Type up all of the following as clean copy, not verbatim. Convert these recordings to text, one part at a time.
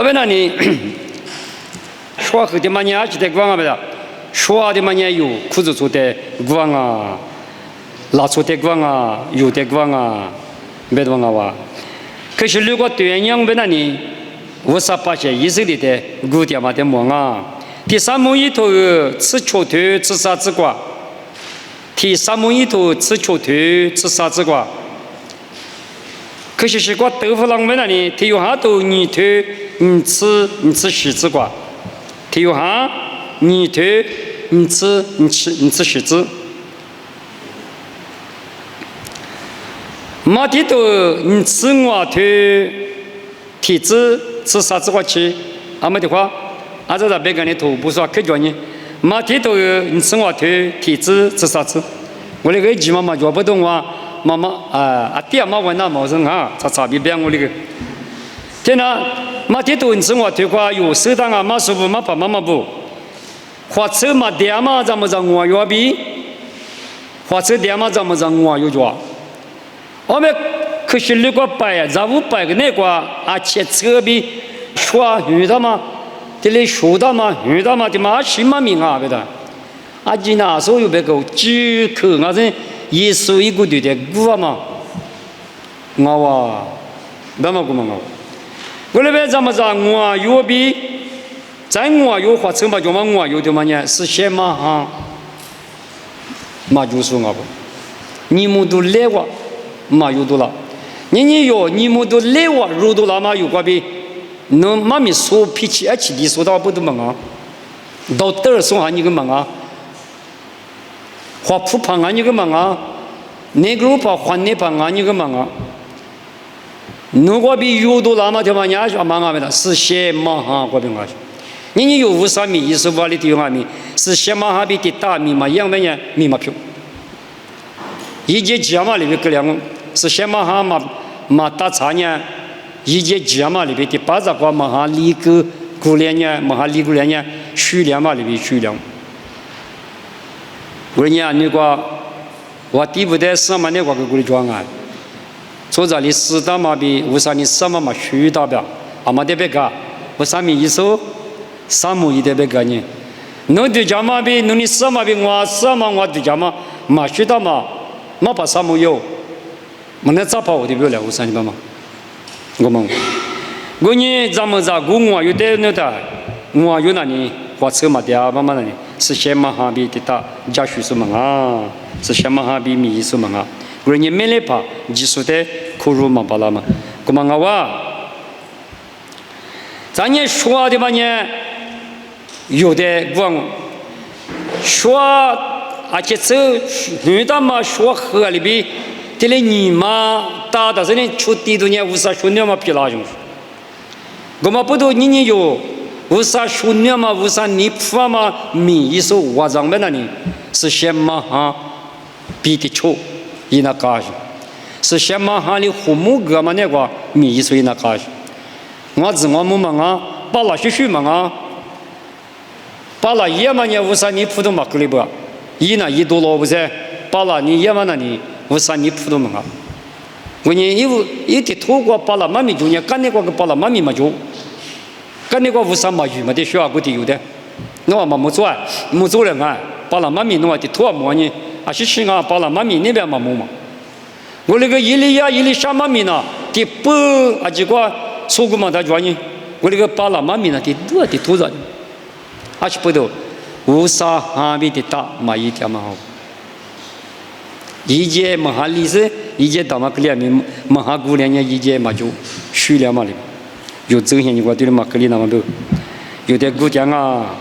为那你说后的嘛年去的光啊不的，说的嘛年有裤子出的光啊，拉出的光啊，有的光啊，别的光啊哇。可是如果对样不那你，我啥把些意思里的古典嘛的么啊？第三幕一头吃球头吃啥子瓜？第三幕一头吃球头吃啥子瓜？可是是个豆腐浪不那里，他有哈头泥头。你吃柿子瓜，他有哈泥头，你吃柿子。马蹄头你吃我头，蹄子吃啥子瓜吃？阿没的话，阿这在别个的头不说可叫你。马蹄头你吃我头，蹄子吃啥子？我那个鸡妈妈叫不懂啊，妈妈阿爹妈问那毛生哈，差别我那个。天哪！马蹄头你吃我头瓜有手当啊，马师傅马爸妈妈不，花车马爹嘛怎么我要比，花车爹嘛怎么我有抓？我们可是那个摆啊，咱五摆个那个啊，切车比说遇到嘛，这里说到嘛，遇到嘛的嘛，什么名啊？别的，啊，今那所有别个只可我是耶稣一个对的古嘛，我哇，那么古嘛我。我那边怎么着？我有比，在我有花车嘛，就嘛我有的嘛呢？是些嘛哈？嘛就是我不，你们都来过，嘛有多了。你有你们都来过，入多了嘛有过比？侬妈咪说脾气而且你说到不都忙啊？到第二说下你个忙啊？花铺旁啊你个忙啊？那个把换那旁啊你个忙啊？如果比有多那么的嘛，人家说忙啊没的，是些嘛哈，我比我说，你有五三米，一十五里头有阿米，是些嘛哈比的大米嘛，样本呢米嘛票，一节鸡嘛里边个两个，是些嘛哈嘛大茶呢，一节鸡嘛里边的八十块嘛哈里个过两呢，嘛哈里个两呢，数量嘛里边数量，我呢那个我第五代什么那个过来装啊。做这里四大嘛比五三米什么嘛虚大表，阿妈得别个，五三米一手，三亩一得别个呢。侬对家嘛比，侬你什么比我什么我对家嘛虚大嘛把三亩有，我那咋跑我的不了五三米嘛，我们，我呢咱们在国外有得那的，我有那里花车嘛的啊，慢慢那里是先嘛哈比的大家属什么啊，是先嘛哈比米什么啊。我你没来怕，技术的可入嘛巴拉嘛，干嘛我哇？咱也说的嘛呢，有的光说，而且走遇到嘛说河里边，这里你嘛打到这里出地头呢，无啥说你嘛皮拉上去，干嘛不都你有？无啥说你嘛，无啥你铺嘛米一手瓦上面那里是先嘛哈，比的臭。伊那高兴，是先马哈里父母个嘛那个米所以那高兴，我自我们忙啊，把那些忙啊，把那爷嘛呢，无啥你普通嘛个里不，伊那一多萝卜噻，把那你爷嘛那你无啥你普通忙啊，我呢一的土过把那妈咪就呢干那个把那妈咪嘛就，干那个无啥嘛鱼嘛的需要个的有的，侬嘛没做啊，没做人啊，把那妈咪侬的土啊么呢？啊，是啊，把那妈咪那边嘛木嘛，我那个伊里啥妈咪呢？的不啊，这个说过嘛，他讲呢，我那个把那妈咪呢的多的土着，啊是不都，无啥哈比的大嘛一条嘛好，一节嘛哈历史，一节大嘛个里面嘛哈姑娘呢，一节嘛就数量嘛里，有这些你我对了嘛个里那么多，有点姑娘啊，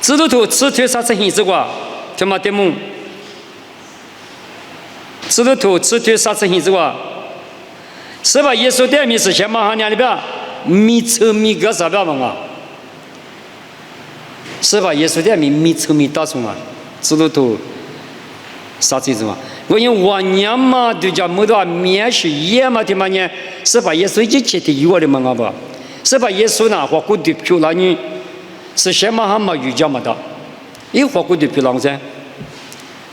知道头吃腿啥子意思哇？这么的么？知道头吃腿啥子意思哇？是吧？耶稣的米是先马哈娘里边米臭米个啥表嘛啊？是吧？耶稣的米臭米大葱啊？知道头啥子意思嘛？我因我娘嘛就叫没多面是野嘛的嘛呢？是吧？耶稣一切的有的嘛啊不？是吧？耶稣呢？我估计就那你是先马哈嘛有讲嘛的。一花过的皮囊噻，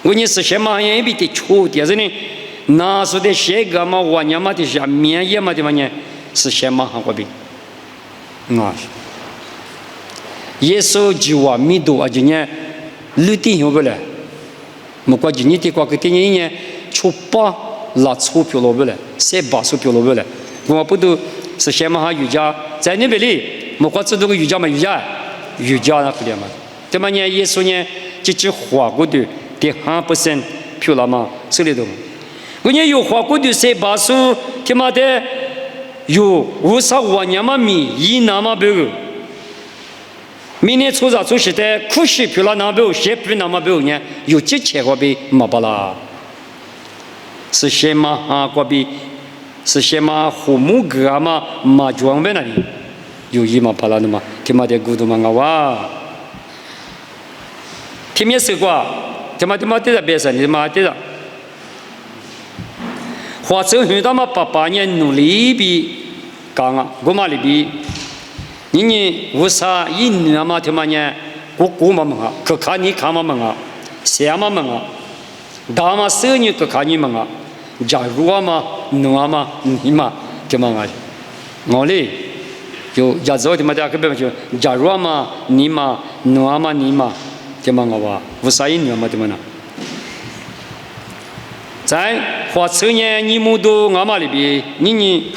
我你是先嘛也比的粗，但是呢，那时的些个嘛，我娘嘛的下面也嘛的嘛呢，是先嘛哈过比，耶稣就话米多啊，今年绿地有不嘞？莫过今年的过个今年一年出八拉出票了不嘞？300出票了不嘞？我不都是先嘛哈瑜伽在那边里，莫过这都个瑜伽嘛瑜伽那不了嘛？对嘛？呢耶稣呢，这句话过的100%票了嘛？这里头，我呢有话过的300出，他妈的有50万年嘛米一那么多个。明年初查出时的苦西票了那边，些票那么多呢，有几千个币没巴啦，是先嘛啊个币，是先嘛父母个嘛嘛装备那里，有一嘛巴啦的嘛，他妈的古都嘛个哇，他们是个，他妈的在别上，他妈的，花成很多嘛8年努力比干啊，我嘛里比。你为啥一年嘛他妈呢？我嘛嘛，可看你看嘛嘛，谁嘛嘛，大嘛生你可看你嘛，假如嘛，侬嘛，你嘛，他妈啊，我嘞，就假如他妈的，可别就假如嘛，你嘛，侬嘛，你嘛，他妈我哇，为啥一年嘛他妈呢？在花成年你们都我嘛里边，你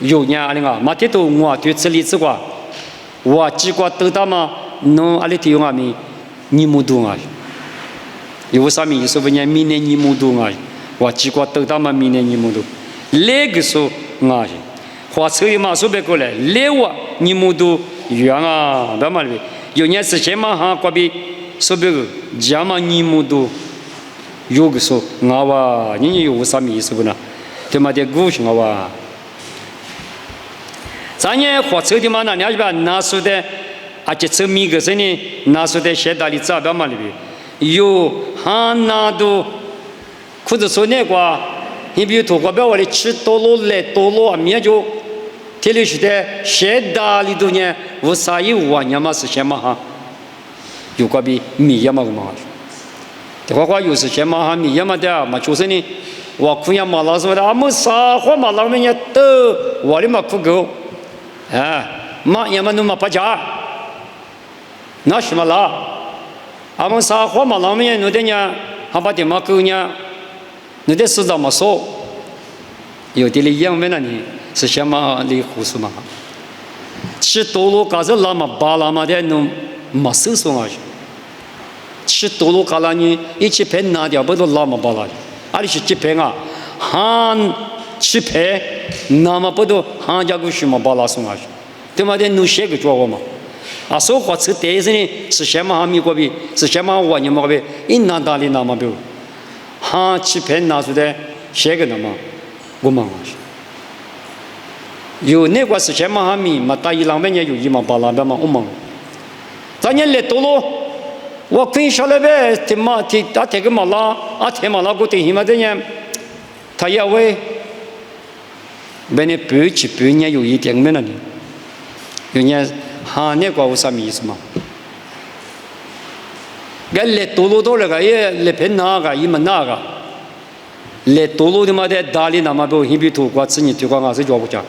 有年那个，马天都我对这里这个。我几个都他妈弄阿里提用阿米，你们都啊，有啥米意思不呢？明年你们都啊，我几个都他妈明年你们都，那个时候啊，花车一马说别过来，那我你们都远啊，别嘛哩，有年之前嘛哈，过比说别个，家嘛你们都，有个时候我哇，你有啥米意思不呢？他妈的故事我哇。咱呢，火车的嘛，那两边拿出的，而且这米个是呢，拿出的现代的za标嘛里边，有汉拿都，或者说那个，你比如土国标我的吃多罗来多罗，面就，这里是的现代里头呢，无啥有啊，你嘛是什么哈？有个比米也嘛个嘛，这话有是什么哈？米也嘛的，嘛就是呢，我苦呀嘛老师的，没啥话嘛老们也都我的嘛苦够。嘛也嘛弄嘛不假，那什么啦？俺们啥话嘛，老们弄的呢，还把点嘛够呢？弄的是怎么说？有的哩因为那里是什么哩胡说嘛？吃多罗嘎子拉嘛巴拉嘛的弄没收拾啊！吃多罗嘎拉呢，一起片拿掉不都拉嘛巴拉？阿里是几片啊？汉。吃牌，那么不都行家个什么巴拉送下去，对嘛的弄些个做我嘛，啊，说话吃对是呢，是什么哈米过比，是什么我你么比，一拿大的那么比，哈吃牌拿出来些个那么，我忙下去，有那个是什么哈米嘛，大一两百年有一嘛巴拉的嘛，我忙，咱年来多了，我分下来呗，他妈他他这个嘛拉，啊他嘛拉个对什么的呢，他也会。别人半年有一点没了呢，有年哈那个有啥意思嘛？该来多罗多那个也来骗那个，也没那个，来多罗的嘛的大理那么多，一笔土瓜子你土瓜我是叫不讲，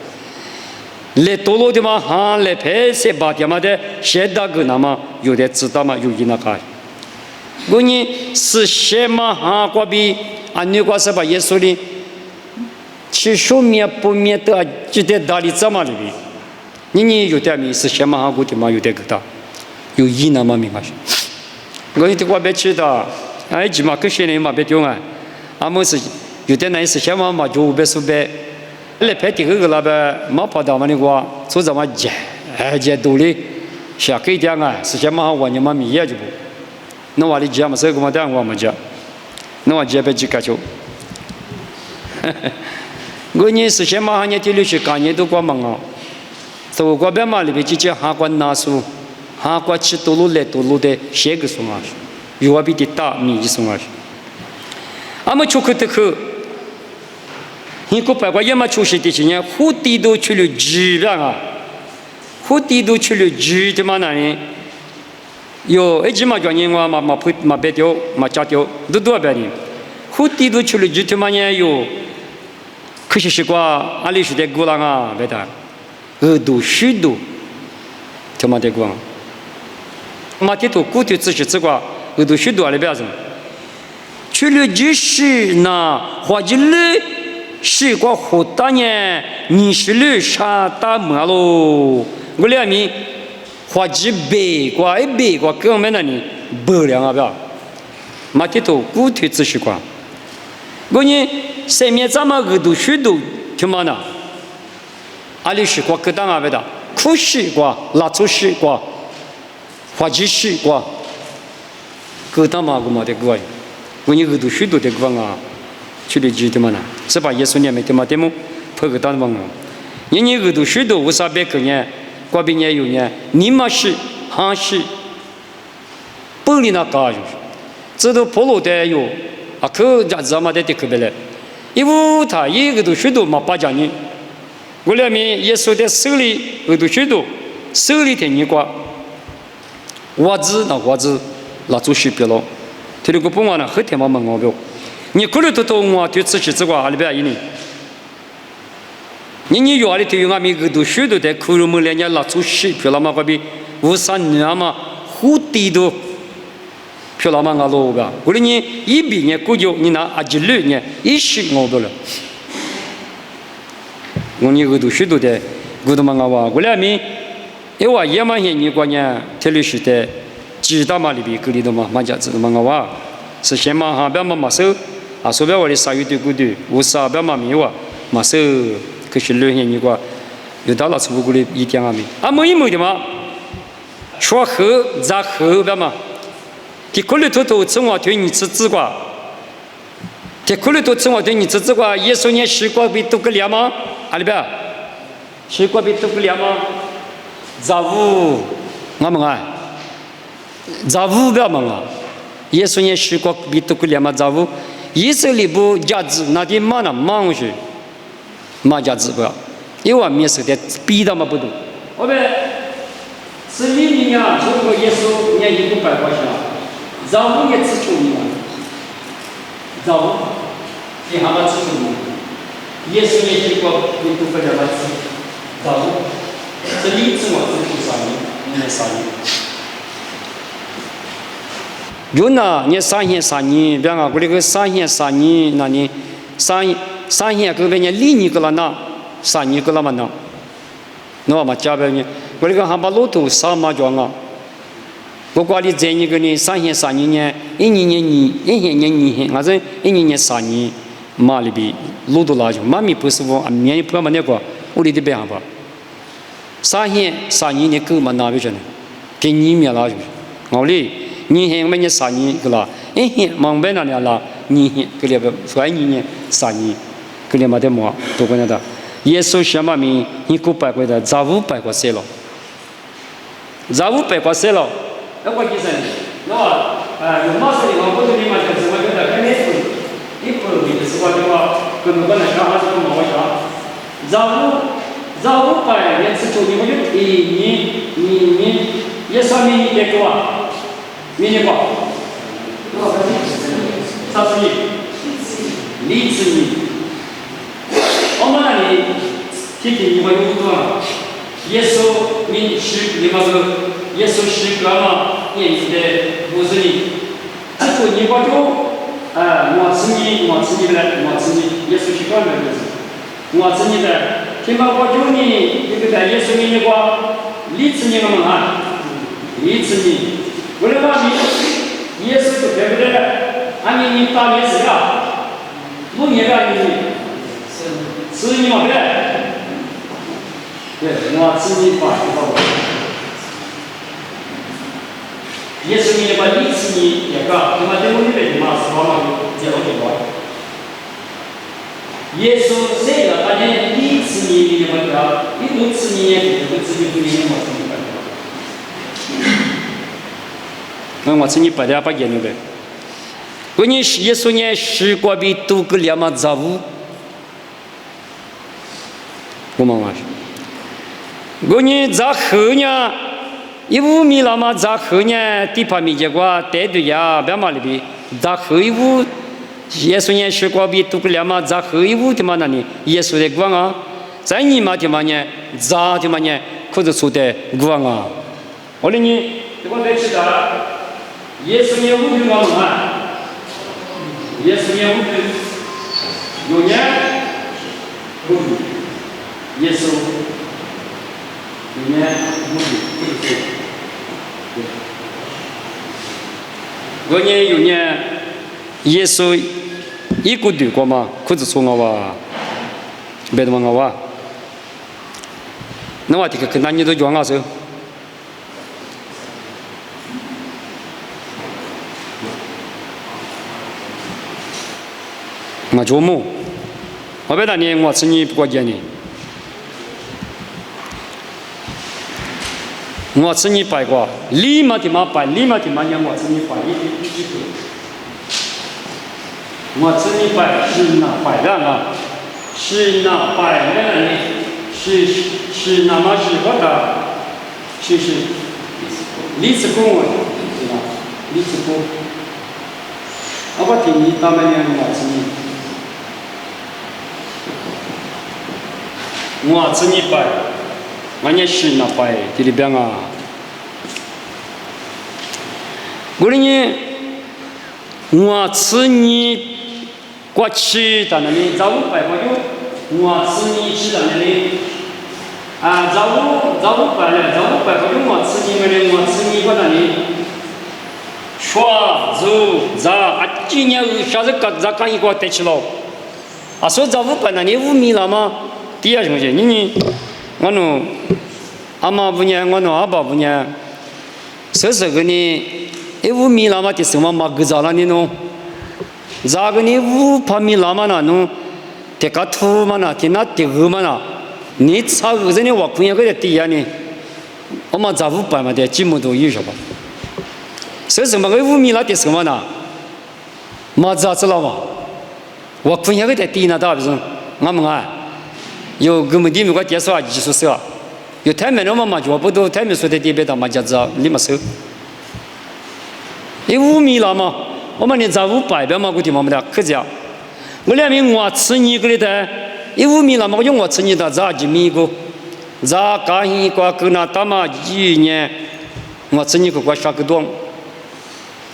来多罗的嘛哈来骗些把的嘛的，现大个那么有的知道嘛有一那个，我呢是什么哈过比啊那个是把耶稣的。其实面不面的就在大理这么里边，你有点米是什么行过的嘛？有点个大，有一那么明白是。我有的话别去的，哎，起码跟些人嘛别丢啊。俺们是有点那是什么嘛就别说别，来拍第二个了呗，没跑到嘛的话，做怎么接？哎，接多哩，下给点啊，是什么我你妈米也就不，那我的接嘛这个嘛的我没接，那我接别去干球。我呢是什么行业的律师，干年都过忙啊。所以我边嘛里边就叫哈关拿书，哈关吃多路来多路的写个送啊去，有我比的大米送啊去。俺们出去的去，你个白话也嘛出去的去呢，湖底都去了几遍啊，湖底都去了几的嘛那呢？有一起嘛叫人话嘛别掉嘛加掉，都多少遍呢？湖底都去了几的嘛呢有。可是是瓜阿里是的古人啊，别的，度虚度，就嘛得讲，嘛得多古代知识之瓜，度虚度阿里边什么？去了就是那花季了，是瓜好大呢，你是了啥大么喽？我俩米花季白瓜一白瓜，跟我们那里不两啊，不要，嘛得多古代知识瓜。我呢，上面咱们度虚度，听嘛呢？阿里是瓜各当阿别的，苦是瓜，拉出是瓜，花季是瓜，各当嘛个嘛的瓜。我你度虚度的瓜啊，去的记得嘛呢？是把耶稣念没得嘛？得么？破个当嘛啊！你度虚度，为啥别个呢？瓜比呢有呢？你嘛是，还是，不离那高就是，这都破路的有。啊，可家子嘛得得可别嘞，因为他一个都许多嘛八家人，我俩面耶稣的手里个都许多，手里的你瓜，袜子那做许别了，他那个不完了，后天嘛问我表，你过来都我对自己之瓜阿里边一年，你有阿里头有俺们个都许多的，可能我们两那做许别了嘛个比无三年嘛蝴蝶都。漂亮嘛，我老个，我说你一毕业过久，你拿阿几六年一时我不了。我你个都许多的，我都嘛我俩面，因为也嘛些你过年，特别是的，几大嘛里边个里头嘛，马家子嘛我，是先嘛哈边嘛手，啊，手边我的鲨鱼对骨头，我啥边嘛没有嘛手，可是六些你过，有到了出过来一点啊没，啊没的嘛，说后在后边嘛。他可能偷正话对你吃子瓜，他可能正话对你吃子瓜，耶稣念西瓜比多个两吗？阿里边，西瓜比多个两吗？杂物，我们啊，杂物不要问啊，耶稣念西瓜比多个两吗？杂物，以色列不价值那点嘛呢？忙去，嘛价值不要，因为面是的比他们不多，我们是你呀，中国耶稣念100块钱。造物也支出你了，造物，你还没支出你，耶稣也经过你都不了了支，造物，这里自我支出啥呢？你啥呢？有那你3天3年，比方我这个3天3年，那你3天个别人理你个了那3年个了嘛那，那嘛加别人，我这个还把路途啥嘛叫啊？我管理这一个呢，3天3年，1年1年2天，还是1年3年，嘛里边路途拉长，妈咪不是我，面也不要嘛那个，我里头别行吧。3天3年的狗嘛哪边去呢？给你面拉就是，我哩2天每年3年个啦，1天忙别那里啦，2天个里边所以2年3年，个里嘛得么多个那的，耶稣什么名？你900块的，咋500块塞了？咋500块塞了？那我计算，那有嘛事的话，不是你嘛就是我觉得肯定是，你不的是话的话，跟我那小孩子跟我讲，500年之后你们就1年也算明年的话，明年吧，30年，20年，我们那里天天你们有多少？耶稣你是你们个。耶稣是干嘛？年纪的50年，这个你把就我自己来，我自己耶稣是干嘛的？我自己的，听把我就你这个在耶稣面前话，20年了嘛，20年，为了嘛你耶稣对不对？按你8年是吧？5年吧你，10年嘛对，对，我自己把知道不？耶稣你把20年也个，那么这我这边嘛是往嘛结婚的话，耶稣谁个他呢？20年你们个，20年也不自己不年嘛是吧？那我自己把它把研究呗。我你耶稣呢是过比多个2嘛杂物，我妈妈说，我你咋后呢？1米嘛，在后呢，地盘面结果带队呀，别嘛里边，在后1耶稣呢是过比杜克两嘛，在后一屋的嘛那里，耶稣的光啊，在你嘛的嘛呢，在的嘛呢，可是说的光啊。我的呢，这个在知道，耶稣呢屋的嘛嘛，耶稣呢屋的有呢，屋的，耶稣有呢屋的，这个是，我呢有呢，耶稣。一个对过嘛，可是说我哇，别的嘛我哇，那我这个跟那你都讲啊是，我做梦，我别当年我吃你不过节呢，我吃你拜过，立马的嘛拜，立马的嘛让我吃你拜一个。我这里摆是那摆的啊，是那摆的呢，是那么是我的，是历史公文是吧？历史公，我听你他们呢，我这里摆，我也是那摆这里边啊，我呢，我这里。过去在那里，早午拜过有，我吃你吃在那里，啊，早午拜了，早午拜过有我吃你们的，我吃你过那里，说走咋啊？今年下次咋刚一个带起了，啊，说早午拜那里5米了吗？第二什么去？你我弄阿妈5年，我弄阿爸5年，说是个你5米了吗？第什么嘛？个咋了你弄？咋个你5帕米拉嘛那侬，这个土嘛那，这那地鹅嘛那，你查个人的话，可能个地呀呢，我们咋500嘛的，几亩都有是吧？所以什么个5米拉的什么呢？嘛咋知道嘛？我可能个地那大不是？我们啊，有我们地面个电视啊，技术是啊，有台面的嘛就不都台面说的地别的嘛就知道你们收，5米拉嘛。我们连早500标嘛，估计我们的可这样。我两名我吃你个的，5米了嘛，我用我吃你的咋几米个？咋干一个跟那大嘛1年，我吃你个我啥个多？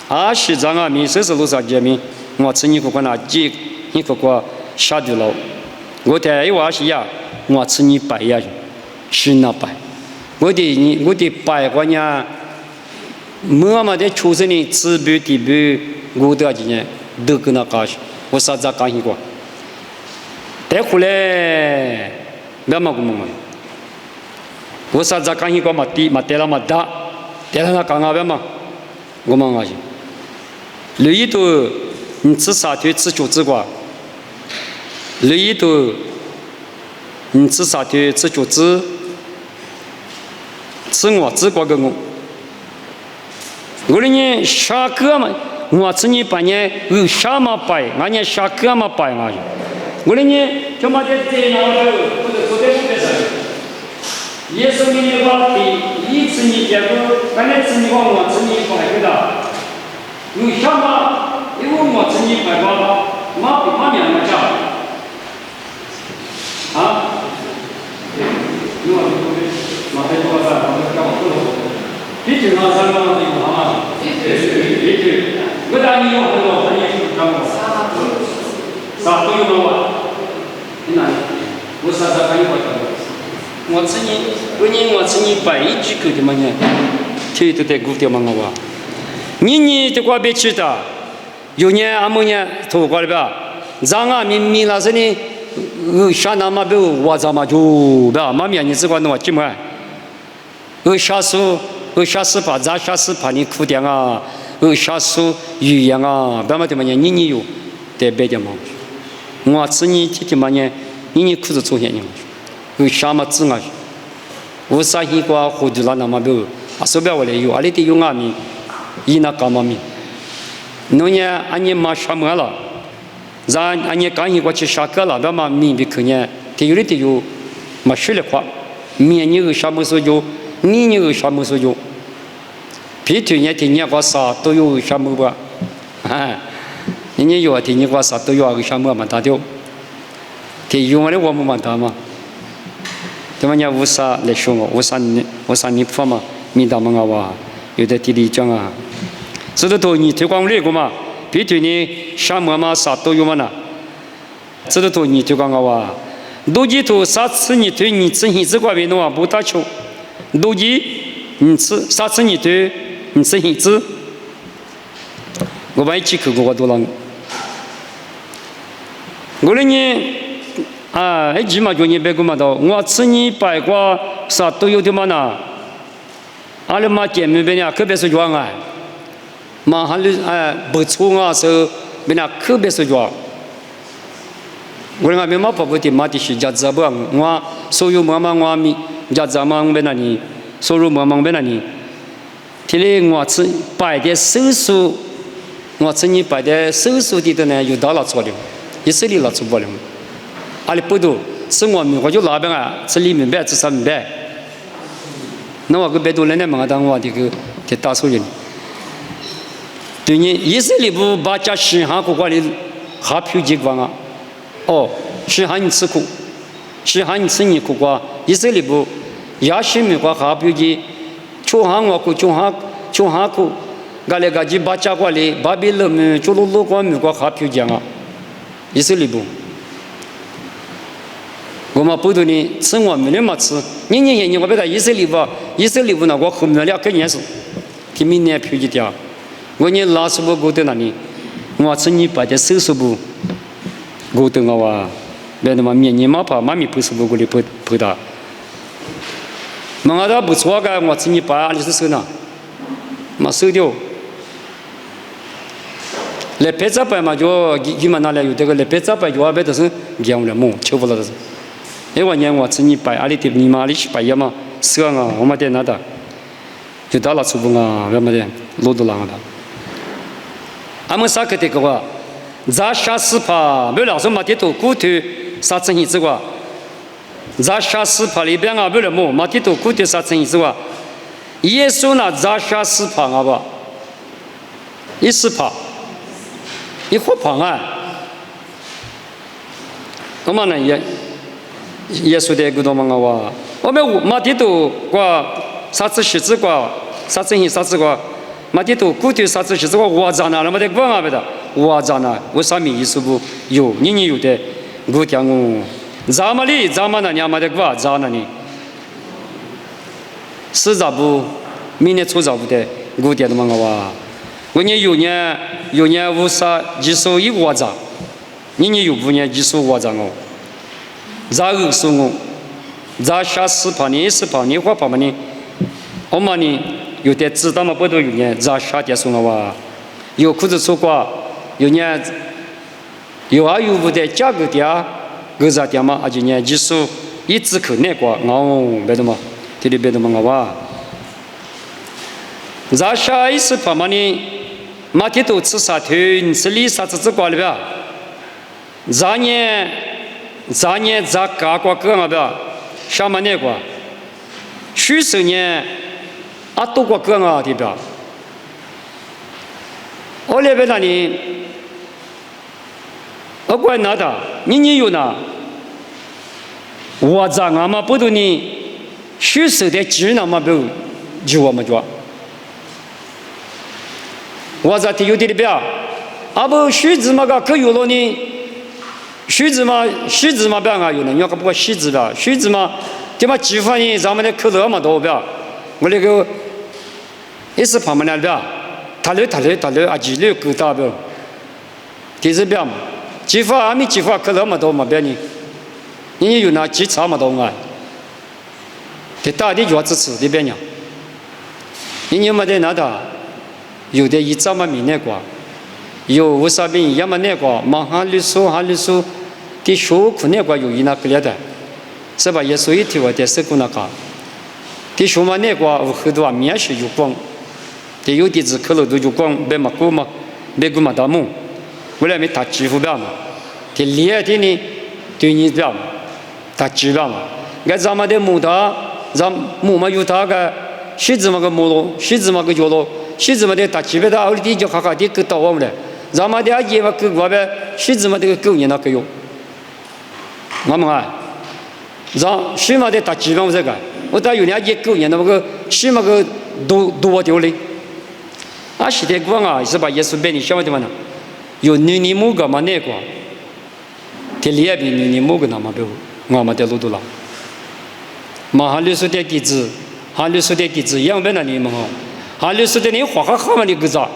啊，是这样米，40多少几米？我吃你个我那几一个我下去了。我的一娃是呀，我吃你100呀，是那100。我的100个呢，我们的出生的自备地备。我都要今年都跟那搞去，我啥子干一个，带回来，没么个么，我啥子干一个嘛地嘛带了嘛大，带了那干啥嘛，我们啊去，留一头你吃啥腿吃脚趾瓜，留一头你吃啥腿吃脚趾，吃我吃过个我的呢啥个嘛。我吃你半年有啥么摆，俺年啥个么摆嘛？我的呢，他妈的在那个或者昨天不在这，也是你的话的，一次你结果，刚才吃你话我吃你摆个的，有啥么？因为我吃你摆个，妈娘么讲，啊？因为马上就要干，我讲不了，毕竟那3个嘛，有啥嘛？毕竟。我当你有很多朋友去看我，啥都有我，你哪里？我啥可以我讲？我吃你，我吃你100几个的嘛呢？天都在鼓的嘛我。你这个别去的，有年阿么年头过来吧？让啊明那是呢，下那么不我咋嘛就吧？妈咪你只管弄我怎么？下次把咱下次把你哭点啊！下次语言啊，别么的嘛呢？你有得别的嘛？我吃你这的嘛呢？你裤子出现呢？下么子啊？我啥一个活动了那么多，啊，手表我来有，啊里的有俺们，伊那干嘛咪？侬呢？俺你妈什么了？咱俺你刚一个去下课了，别嘛明白可呢？他有的有，嘛学了话，明年有什么时候？你有什么时候？别去年的年个啥都有什么吧？啊，你有啊？听你话啥都有啊？个项目蛮大的，听有的我们蛮大嘛。对吧？你无啥来说我，无啥你发嘛？米大嘛哇，有的地里讲啊，这都你推广那个嘛，别对你项目嘛啥都有嘛呢。这都你推广个哇，逻辑图啥次你推你自己这块边弄啊不打球，逻辑你吃啥次你推你自己吃，我把一起去过我多了，我那年。啊，那起码就你别个嘛到，我吃你白瓜啥都有的嘛呢。阿拉嘛店面边呢，特别是庄啊，嘛还是不错啊，是边那特别是庄。我那边嘛跑不的嘛的是家子不，我所有妈妈我咪家子嘛边那里，所有妈妈边那里，ทีนี้我吃白的手术，我吃你白的手术的呢，有到了错的，一手里了错不了。阿里不多，生活米我就那边啊，这里明白，这上明白。那我个别多人呢，忙当我这个大数人。对你，一是你不把家西汉国家里还票几个啊？哦，西汉你吃苦，西汉你吃你苦瓜，一是你不，亚西米瓜还票几，穷汉我苦，穷汉苦，噶嘞噶几把家瓜里，把别人们就路瓜米瓜还票几啊？一是你不。我们不多呢，吃我们的嘛吃，你我别他一色礼物呢，我后面了个年数，给明年票一点，我你拉什么过得那里，我吃你把这手术不，过得我啊，别那么面你嘛怕妈咪不是不过的不打，嘛他不错个，我吃你把你是手呢，嘛手掉，来拍照摆嘛就你们拿来有这个来拍照摆就别的是讲了么，求不了的是。哎，我年我吃你白阿里的你妈里去白呀嘛，是啊，我们在那的，就到了出不啊，我们的路都啷个的。俺们啥个的个话，咱下死怕，没老说嘛的都骨头啥成意思个，咱下死怕里边啊，没了么，嘛的都骨头啥成意思个，耶稣呢，咱下死怕啊吧，一死怕，一活怕啊，我们呢也。耶稣的古多嘛哇，我们马地都过啥子日子过，啥子日啥子过，马地都古头啥子日子过，我咋那那么的过啊不的，我咋那我啥名意思不？有你有的，我讲我，咋么哩咋么那娘么的过咋那里？是咋不？明年初咋不的？我点的嘛哇，我年有年无啥技术一我咋，你有5年技术我咋我？咋个说我？咋下死怕你是怕你或怕嘛你？我嘛你有点知道嘛不都有呢？咋下点说我哇？有裤子穿过，有呢，有不得价格的，个啥点嘛？而且呢，技术一直去那个，我别的嘛，这里别的嘛我哇。咋下一是怕嘛你？马天都吃啥头？你吃里啥子瓜了呗？咱年咋搞过个嘛不？什么那个？许是呢，多过个啊对吧？我那边那里，我管哪的？你有哪？我咋嘛不都你？许是的技能嘛不就我们做？我咋有的表？不许子嘛个可有了呢？须子嘛不要有呢，你要不过须子吧，须子嘛，对嘛？几番人咱们的口头嘛多不要，我那个一时旁边那边，他来啊，几楼够大不？第四边嘛，几番还没几番口头嘛多嘛别你，你有那几场嘛多啊？这大的就支持这边呢，你没得那的，有的一早嘛没那个。有为啥病也没那个，忙哈律师，的学苦那个有一那个了的，是吧？也所以提我的是个那个，的学嘛那个我很多面试有光，的有的是考了都有光，别嘛过嘛，别过嘛大梦，为了没打支付表嘛，的厉的呢，对你表嘛，打支票嘛，咱们的木头，咱木嘛有他个，须子嘛个木咯，须子嘛个脚咯。西子嘛的打支票的，奥利的就哈哈的给到我们了，咱们的也把狗我呗，谁子嘛这个狗年那个用，我们啊，让谁嘛的打基本我这个，我打有年也狗年那个谁嘛个都我丢嘞，啊是的光啊，是把耶稣变你晓得嘛呢？有你某个嘛那个，这里边你某个那么多，我们的路途了，马哈律师的机制，哈律师的机制样本那里嘛哈，哈律师的你花哈嘛的个啥？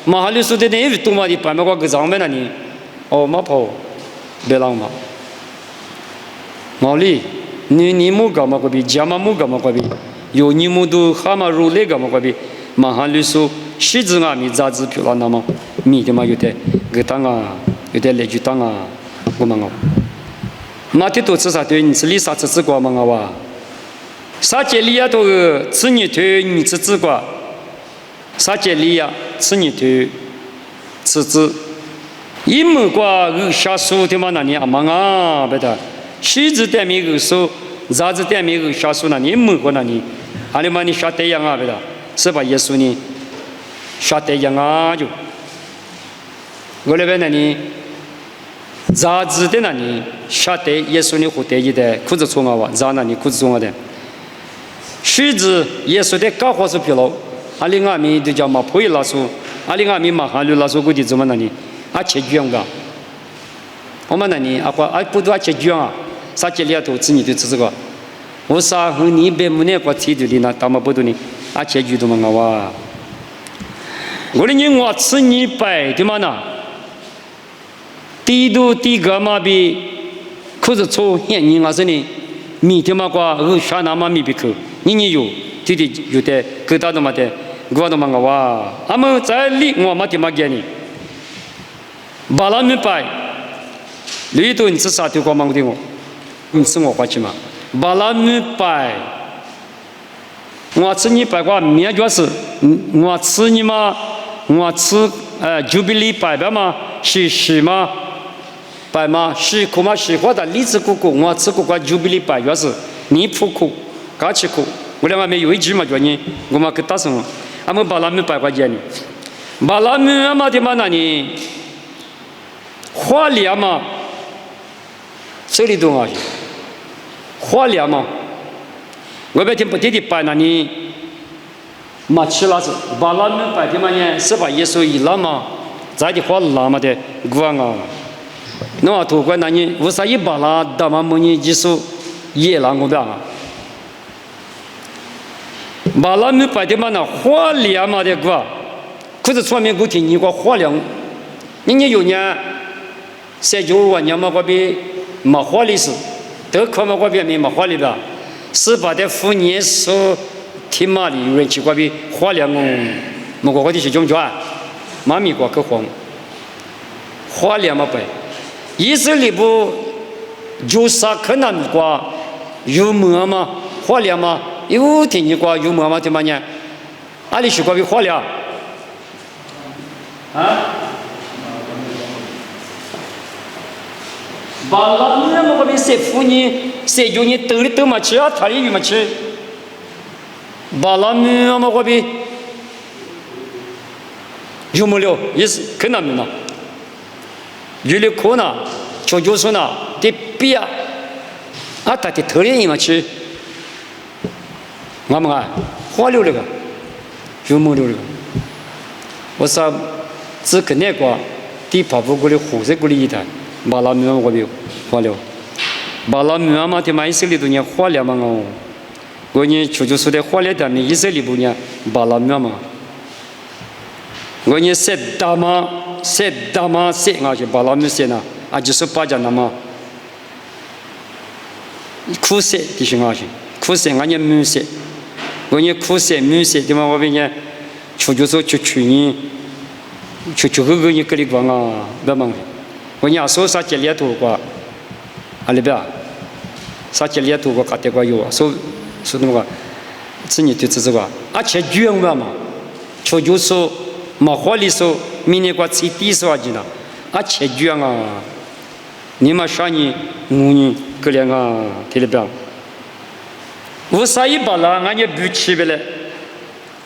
马哈律师的那多嘛的办不过个啥么那里？哦，马跑，别浪嘛。毛利，你某个嘛个比，家嘛某个嘛个比，有你某都哈嘛入那个嘛个比，马哈律师实质啊米杂志票了那么米的嘛有的个当啊，有的来就当啊，我们啊，马的多吃啥对，你吃里啥吃过嘛啊哇？啥节里呀都吃你对，你吃过。啥节里呀？吃你头，吃子，一门瓜有下手的嘛？那你阿忙啊，别的，谁子点名有手，啥子点名有下手那你门过那你，阿里嘛你下对样啊，别的，是吧？耶稣呢，下对样啊就，我那边那你，啥子的那你下对耶稣呢？胡对一的裤子穿啊哇，啥那你裤子穿啊的，谁子耶稣的高火是疲劳。阿里阿米就叫马普伊拉苏，阿里阿米马哈鲁拉苏估计怎么那里？阿切卷个，我们那里阿话阿不多阿切卷啊，啥节里头子你都吃这个，我啥和你别木那个提头的那大马不多呢，阿切卷都嘛哇，我的人我吃你白的嘛呢，地都地个嘛比，可是错现你阿是呢，米的嘛瓜和啥那嘛米比克，你有。弟弟有的各大的嘛的，我都嘛个哇，阿们在里我嘛的嘛给你，巴拉米拜，里头你吃啥都光忙的我，你吃我花钱嘛，巴拉米拜，我吃你拜个面就是，我吃你嘛，我吃jubilee拜拜嘛，是嘛，拜嘛是苦嘛是或者荔枝苦苦，我吃过个jubilee拜就是，你苦苦，嘎吃苦。我俩没有一句嘛，叫你我们给打什么？俺们把他们摆过去呢，把他们俺们的嘛那里花莲嘛，这里头啊，花莲嘛，我白天不天天摆那里，马吃拉子，把他们摆的嘛呢，是把耶稣一拉嘛，在的花拉嘛的，我啊，那土关那里，为啥一把拉打嘛么呢？耶稣也拉我的啊。马拉米摆的嘛那花莲嘛的个，可是出面我听你个花莲，人家有年39万年嘛，我比没花里是，都看嘛我比没花里吧，是把的妇女说听嘛里有人去我比花莲哦，我的是中转，妈咪过去黄，花莲嘛摆，以色列不就啥可能过有么嘛花莲嘛？有听你过有么嘛？对嘛呢？阿里是过比花了啊？把那你么个比谁妇女谁就你兜里兜嘛去啊？他里有嘛去？把那你么个比有么了？也是可能没呢？有的可能，就是呢，得比啊，他的头里有嘛去？我们啊，花溜那个，有木溜那个，我说只跟那个地跑步过来，火车过来一台，把那米我比花溜，把那米嘛的嘛以色列都呢花了嘛哦，我呢就是的花了的米以色列不呢把那米嘛，我呢塞大嘛塞啊就把那米塞呐，啊就是把家那么苦塞的是啊去，苦塞俺呢米塞。我呢苦涩米涩的嘛，我边呢，就是去年，个你个里光啊，别忙的。我呢说啥节里头过，阿里边，啥节里头过卡得过有啊，说那个，子女就这个，而且卷嘛嘛，就是没花里说，明年过吃第一说的呢，而且卷啊，你们啥人5年个两个听得不？为啥一把了，俺也不吃不了？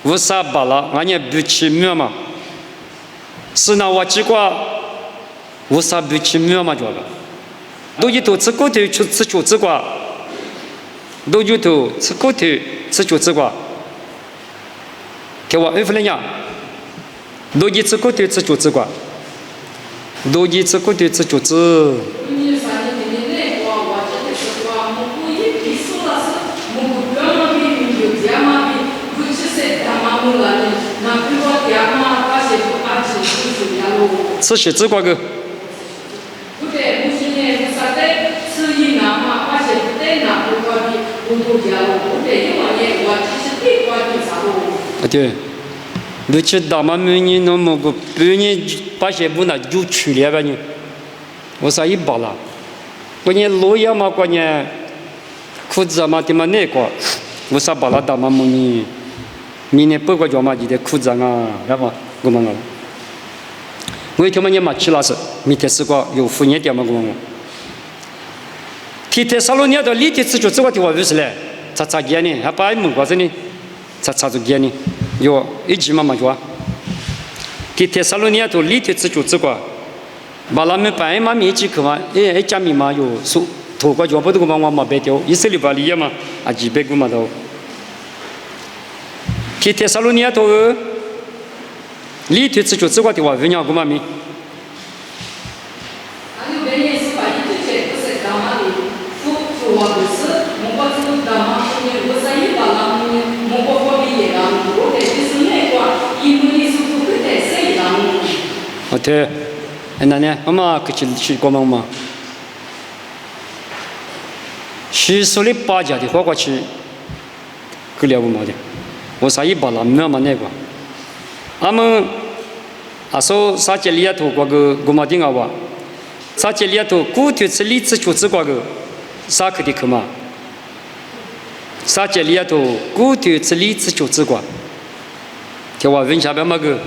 为啥把了，俺也不吃面嘛？是那我几个无啥不奇妙嘛？觉个，都一头吃骨头去吃脚趾瓜，都一头吃骨头吃脚趾瓜，给我二夫人呀，都一吃骨头吃脚趾瓜，都一吃骨头吃脚趾。吃血脂瓜个。对，你去大马每年那么个半年把些不那就去了吧你，我啥一包了，过年路亚嘛过年裤子嘛的嘛那个，我啥包了大马每年，明年不过叫嘛就得裤子啊，然后我们个。我他妈也没去那时，明天是个有副业点嘛我。天天沙罗尼的立体自主这个地方就是嘞，查见呢，还把门瓜子呢，查住见呢，有一句嘛嘛说，天天沙罗尼的立体自主这个，把他们办嘛面积去嘛，家面嘛有数，头个脚不都个嘛我没白掉，以色列把里嘛啊200个嘛都，天天沙罗尼的。立体自主这个地方，人家干嘛咪？哦对，那呢，我们去干嘛嘛？西苏的八家的花过去，够了不嘛的？我啥也把那没嘛那个。俺们说啥节里头过个古马丁啊哇，啥节里头古头吃荔枝橘子过个啥去的去嘛？啥节里头古头吃荔枝橘子过，叫我问下边么个？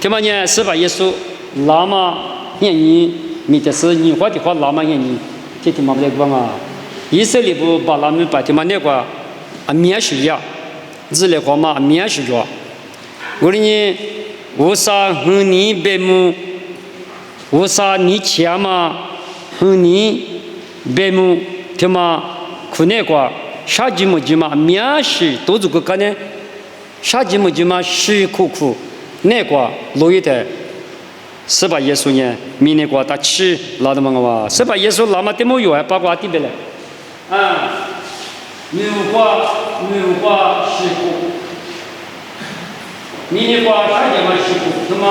这么呢，是把耶稣拉嘛愿意，没得是你话的话拉嘛愿意，这他妈不得讲啊！以色列不把他们把他们那个啊面试呀，日来话嘛面试着，我的呢，我啥和你白目，我啥你钱嘛和你白目，他妈可那个啥节目就嘛面试都这个干呢，啥节目就嘛辛苦苦。那个路一带，是把耶稣呢，明年过大吃拉的嘛个哇，是把耶稣拉嘛的么有还八卦地别来，啊，没有花辛苦，明年过啥节嘛辛苦，那么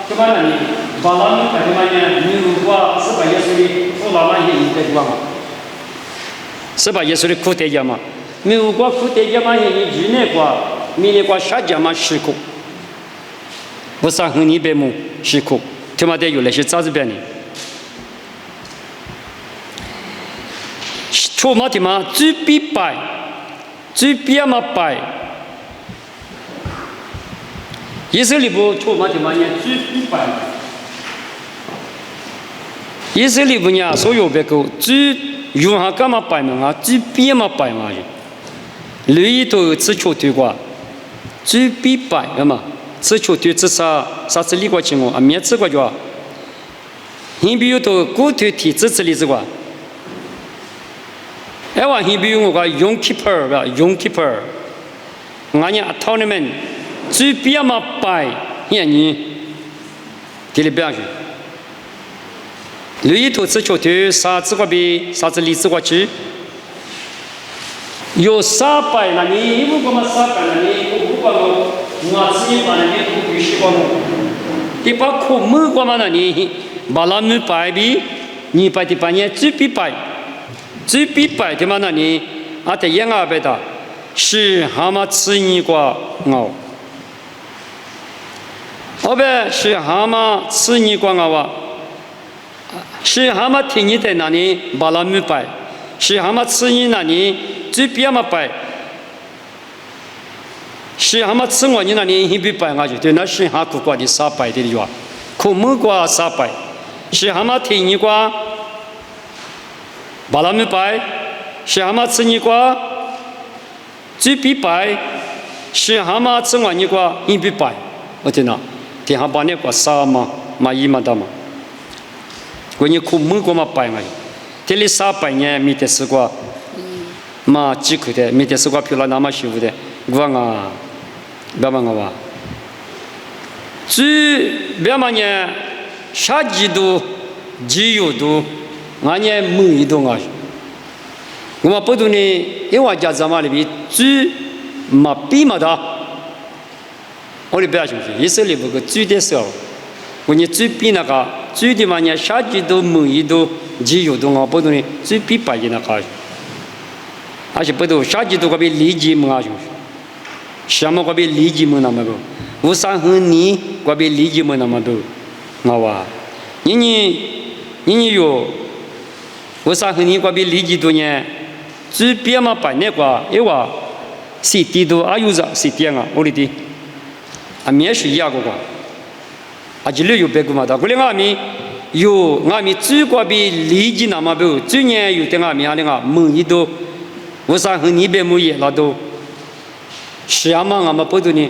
那里，把他们把他们呢，没有花是把耶稣的苦拉嘛也应该对吧？是把耶稣的苦代价嘛，没有过苦代价嘛也一年过，明年过啥节嘛辛苦。不是和你白目辛苦，他妈的有那些杂志边的，出嘛的嘛最必败，最必嘛败，以色列不出嘛的嘛呢最必败，以色列不呢所有别个最用下干嘛败嘛啊最必嘛败嘛的，里头只出对过，最必败的嘛。吃球对吃啥子里过去我啊面吃过就，你比如头骨头体质之类子个，哎话你比如我个用 keeper 吧用 keeper，俺家 tournament 最别嘛摆，你这里不要去，里头只求头啥子个比啥子例子个去，有300那你如果嘛300那你不管我自己把那你不必须管我，你把苦没管嘛那你把那么白比你把的把你最必白的嘛那你啊得养啊白的，是蛤蟆吃你瓜熬，后边是蛤蟆吃你瓜熬啊。是蛤蟆听你在那里把那么摆，是蛤蟆吃你那里最别么摆，是蛤蟆吃我你那里一比摆啊就对，那是蛤苦瓜的啥摆的话，苦木瓜啥摆，是蛤蟆听你瓜把那么摆，是蛤蟆吃你瓜最比摆，是蛤蟆吃我你瓜一比摆，我天哪，天下把那瓜啥嘛嘛一嘛的嘛。我你苦木瓜嘛摆嘛，这里300年没得吃过，嘛几口的没得吃过，漂亮那么舒服的，我啊，别嘛我，最别嘛呢，啥几度，几有度，俺呢没一度啊，我嘛不懂呢，因为家咱们里边最嘛比嘛的，我里边是不是？意思里不个最的时候，我你最比那个。最的嘛呢，啥几度、每一度、几有度啊，不懂的最比白的那个，而且不懂啥几度个比理解么啊，就是，什么个比理解么那么多，无三和你个比理解么那么多，我话，你有，无三和你个比理解多呢，最比嘛白那个，因为是地度啊有着是点啊，我哩的，啊面是一样个。啊，这里有别个嘛的，过来俺们有俺们最过比理解那么多，最年有的俺们啊，每一度，我啥和你别没也那都，是啊嘛，俺们不懂呢，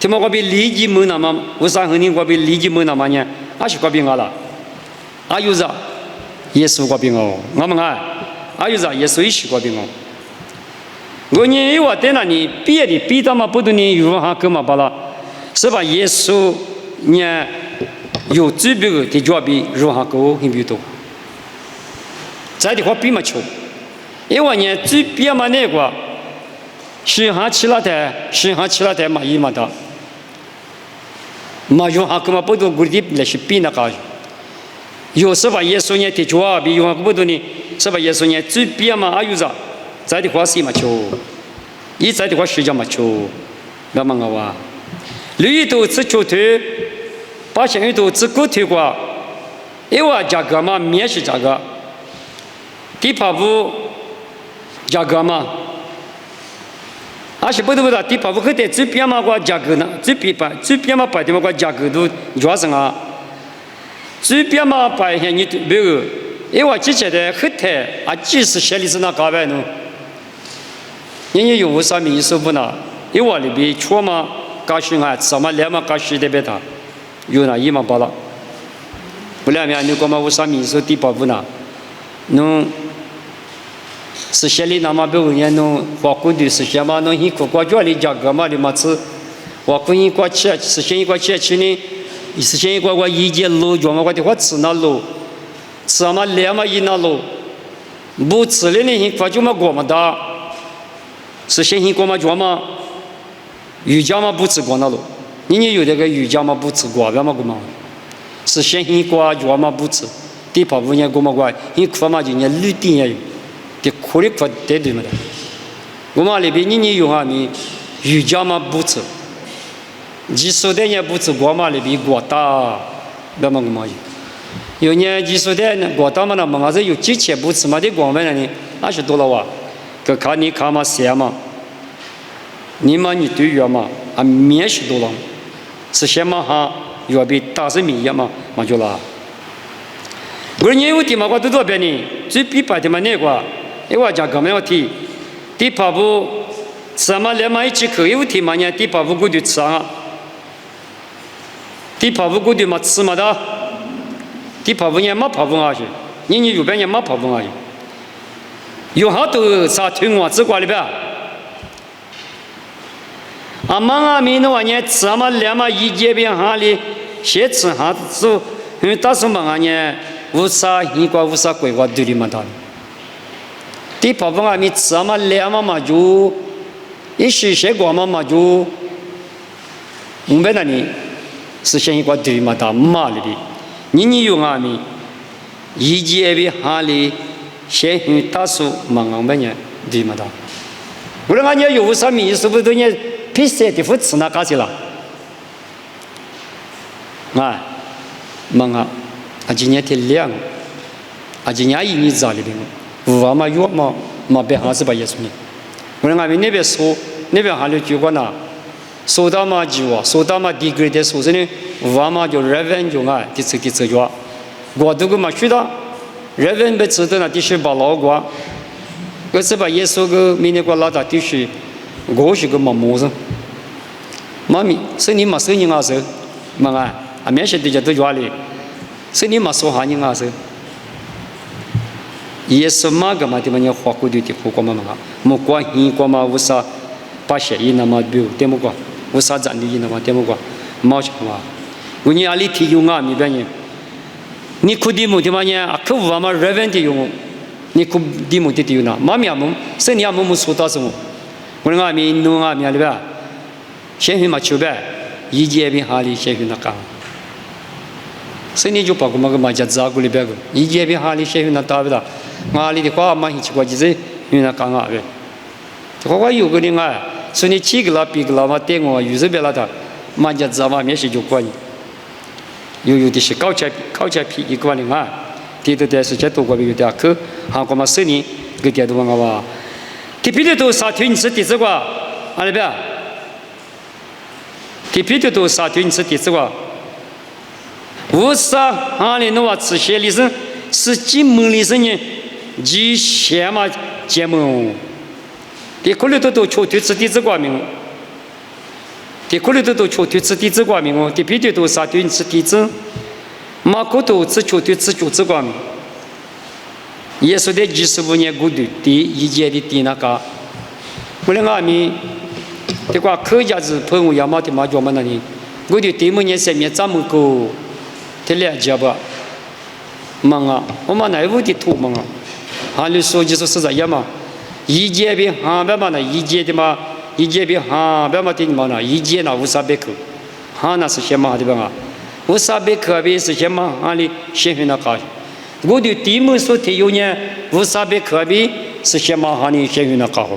他们过比理解没那么，我啥和你过比理解没那么呢，啊是过比俺了，啊有啥，耶稣过比我，我们啊有啥，耶稣也是过比我，我呢有我在那里别的比他们不懂呢，有哈干嘛巴拉，是吧？耶稣呢？有最别个的脚比如何高很比多，再的话比嘛球，因为呢最别嘛那个，是哈起了台嘛一嘛的，嘛如何个嘛不多估计那是比那个，有时把耶稣呢的脚比如何不多呢，是把耶稣呢最别嘛有啥，再的话是嘛球，一再的话是叫嘛球，那么个话，绿豆吃球头。把现在都只够推过，因为价格嘛，面是价格，地帕布价格嘛，而且不得地帕布可得最边嘛个价格呢，最边嘛摆的嘛个价格都主要是啊，最边嘛摆现你没有，因为之前的后台啊，即使写的是那高白呢，人家有啥民宿不呢？因为里边错嘛，高兴啊，什么两嘛高兴的别他。有那一嘛包了，不然面你干嘛我上民宿地保护呢？侬是县里那么别人侬花工的时间嘛，侬一个国家里价格嘛的嘛是，花工一块钱，实现一块钱去呢，实现一块我一节路，叫嘛我的话吃那路，吃嘛两嘛一那路，不吃了呢，一块就嘛过嘛的，实现一个嘛叫嘛，瑜伽嘛不吃过那路。你有这个瑜伽嘛不吃瓜干嘛干嘛？是先行瓜瓜嘛不吃，第八部分干嘛瓜？你苦嘛就人绿点也有，的苦的苦得对嘛的。我嘛里边你用啊你瑜伽嘛不吃，技术的也不吃瓜嘛里边瓜大，干嘛干嘛有年技术的瓜大嘛那么是有几千不吃嘛的瓜们呢？那是多了哇，可看你看嘛写嘛，你嘛你对药嘛啊面是多了。是先嘛哈，要比大生命一样嘛，嘛就啦。我年有的嘛，我都多边呢，最必摆的嘛那个，因为讲干嘛要提，第八步，什么两嘛一起去有提嘛呢？第八步过去吃啊，第八步过去嘛吃嘛的，第八步呢嘛八步啊去，你右边呢嘛八步啊去，有好多啥推我只管里边。啊，忙啊！明天晚上吃嘛两嘛一节边哈里，先吃哈子，因为大叔忙啊呢，无啥因果无啥鬼话对立嘛他。第八方阿弥吃嘛来嘛就，一时些过嘛就，明白了呢？是先因果对立嘛他嘛里的，你有阿弥，一切为哈里，先于大数忙忙半年对嘛他。无论俺家有啥名，是不是都你比赛的不吃那干些了？啊，忙啊！今年天亮，今年一年早里边，我嘛有嘛别还是把耶稣呢？我说俺们那边说，那边还有句话呢，说到嘛就啊，说到嘛地格的说是呢，我嘛就人就啊，第次就，我都个嘛去的，人被知道那第十把老瓜，可是把耶稣个明年过老大第十，我是个嘛么子，妈咪，是你嘛是你啊是，嘛啊。面是对着都家里，所以你嘛说哈你啊是，也是嘛个嘛地方你花过的花过嘛嘛，莫管因过嘛无啥，把些因那么标对么个，无啥占的因那么对么个，毛什么，我你阿里提用啊，明白呢？你苦的么地方呢？可无嘛热问的用，你苦的么的用呐？妈咪阿么，所以你阿么说到什么？我那阿咪弄阿咪阿里边，先去嘛求呗，一切边哈里先去那干。所以你就包括嘛家照顾里边个，一切边哈里些那打不打？阿里的话嘛很奇怪，就是因为那讲啊呗。我有个人啊，说你几个啦比个啦嘛点我，有时别啦他，嘛家照嘛面是就管你。有的是高价皮一个人啊，第二的是这多个有的去，韩国嘛10年个点都往啊，第别的都啥天你吃第这个，阿里边，第别的都啥天你吃第这个。无啥阿里诺瓦吃些里生是几门里生呢？几些嘛节目？第可能都确定是第几个名？第可能都确定是第几个名哦？第别的都啥对是第几？马可都是确定是九个名。耶稣的25年过的第一届的第那个，我们阿弥，这个客家是朋友要么的嘛叫么那里，我的第5年上面咱们个。这两家吧，忙啊！我们那屋的土忙啊，哈里说就是这样嘛。一届比哈别嘛那一届的嘛，一届比哈别嘛的嘛那一届那500克，哈那是些嘛的吧？500克比是些嘛？哈里先去那搞。我的第1所提有呢，500克比是些嘛？哈里先去那搞。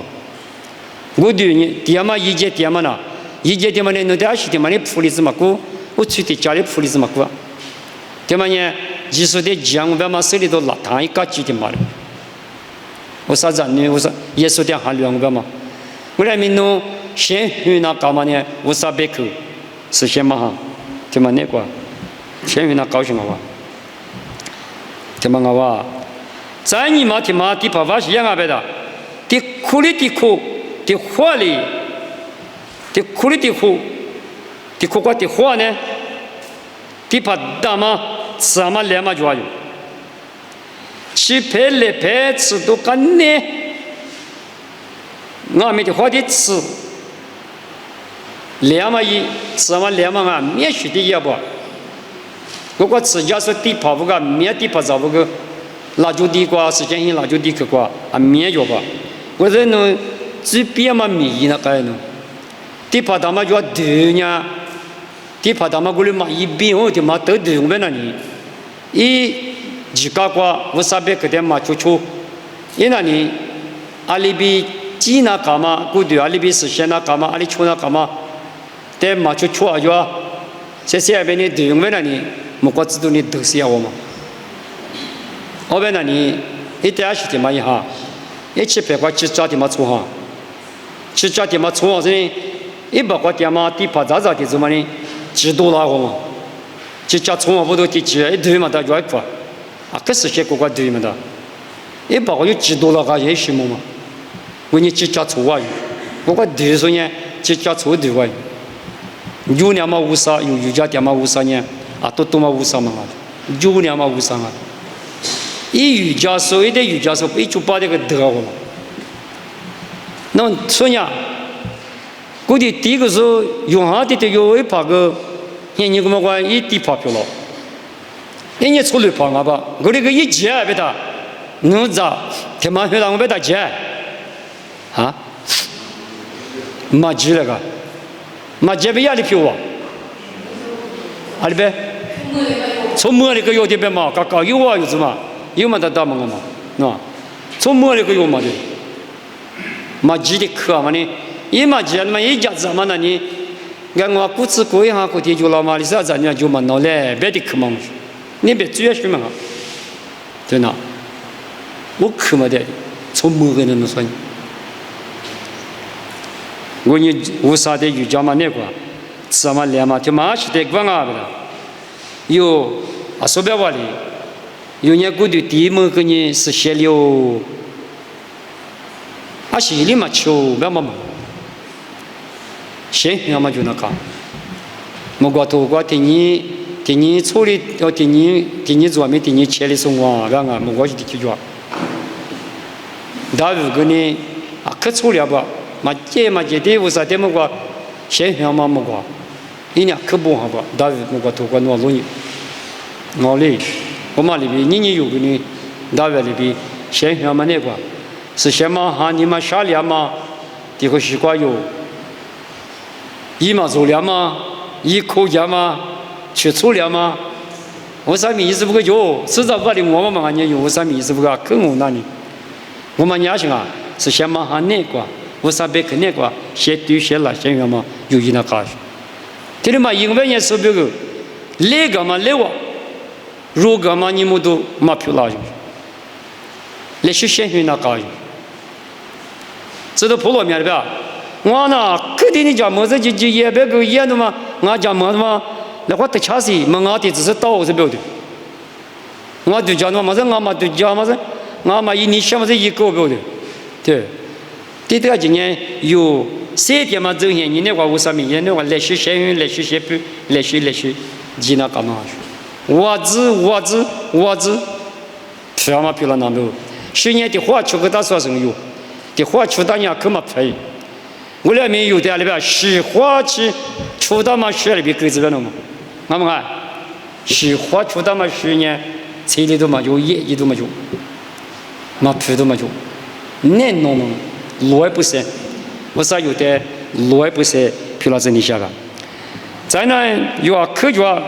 我的呢，第2嘛一届第2嘛那，一届的嘛呢，那点是的嘛，你铺里子嘛过，我去的家里铺里子嘛过。对嘛呢？技术的讲，我们手里头邋遢一个几的嘛了。我啥子呢？我说耶稣的handel我们嘛。我来民农先去那干嘛呢？500克是先嘛哈？对嘛那个？先去那高兴啊！对嘛啊？在你嘛的嘛，第8发是样啊别的，的苦里的苦，的活里，的苦里的苦，的苦瓜的活呢？第8大嘛？吃嘛2嘛就有，吃配来配吃都干呢。我们的话的吃2嘛一吃嘛2嘛啊，免许的也不。如果吃家是第8不个，免第8找不个，辣椒地瓜是先辣椒地去瓜啊免就吧。我这呢这边嘛米那个呢，第8大嘛就要头呢。第8大嘛过来嘛一边我的嘛都头我那里。一几个瓜500克的嘛，就，因那里阿里比几那干嘛，古对阿里比是先那干嘛，阿里出那干嘛，的嘛就啊就啊，这些边的对用那里，莫过知道你都是要我嘛，后边那里一点是的嘛一哈，一700块去抓的嘛出哈，去抓的嘛出哈是100块的嘛，第8咋的怎么呢？几多啦我嘛？就家从我不都地几一堆嘛，他就一块，啊，可是些国家堆嘛的，100块有几多了个也什么嘛？我你几家错啊？我个堆说呢，几家错堆哇？有2嘛50，有家店嘛50呢，啊，都嘛50嘛，有2嘛50啊。一瑜伽所谓的瑜伽是一就把这个得了嘛。那说呢，我的第一个是用下的有一把个。你怎么管一地发票了？人家出来跑啊吧，我那个一接别他，侬咋他妈会让我别他接啊？没接那个，没接别压力票啊？阿里边，从摸那个有的别嘛，刚刚有啊有什么？有嘛得打嘛嘛，喏，从摸那个有嘛的，没接的课嘛呢？一嘛接嘛一家子嘛那你，俺我估计过一下过天就老嘛，你啥子人就嘛闹嘞，别的课嘛，你别主要是嘛，对呐，我课嘛的，从摸个那算。我你无啥的瑜伽嘛那个，什么练嘛，就嘛是得管啊不啦？有啊，手表话哩，有年过的第一门个呢是写了，啊是里嘛求不嘛嘛，行，要么就那个，莫过头过第二处理要第二做没第二切的生活，让啊莫过去的去做，大如果呢啊可处理不？嘛这的为啥这么个现象嘛么个，人家可不好吧？大么个头个闹容易，闹嘞，我嘛里边你有个呢，大约里边现象嘛那个，是先嘛哈你嘛下来嘛，这个习惯有，一嘛做了嘛，一口家嘛，去处理嘛，我啥意思不个有，实在不的我嘛你有我啥意思不个，可我那里，我嘛伢行啊，是先嘛哈那个。我啥别看那个，写对写了，写什么有意那搞。这里嘛，因为人手表个，那个嘛那个，如果嘛你们都嘛漂亮，那些写什那搞。知道普罗面的吧？我呢，肯定你讲么子就也别个演的嘛，我讲么子嘛，那我得确实，我的只是刀是表的。我就讲么子，我嘛就讲么子，我嘛一年写么子一个表的，对。这个今年有3天嘛，这些你那个为什么？你那个来学学运，来学学不，来学，济南干嘛去？我子，吃嘛皮了那没有？去年的花出个大说生有，的花出大年可嘛赔？我那边有的那边是花去出大嘛学那边狗子边了嘛？俺们看，是花出大嘛去年菜里头嘛就一都没有，嘛皮都没有，难弄嘛。路也不是，我啥有的路也不是，皮老子你下个。再呢，有啊科学，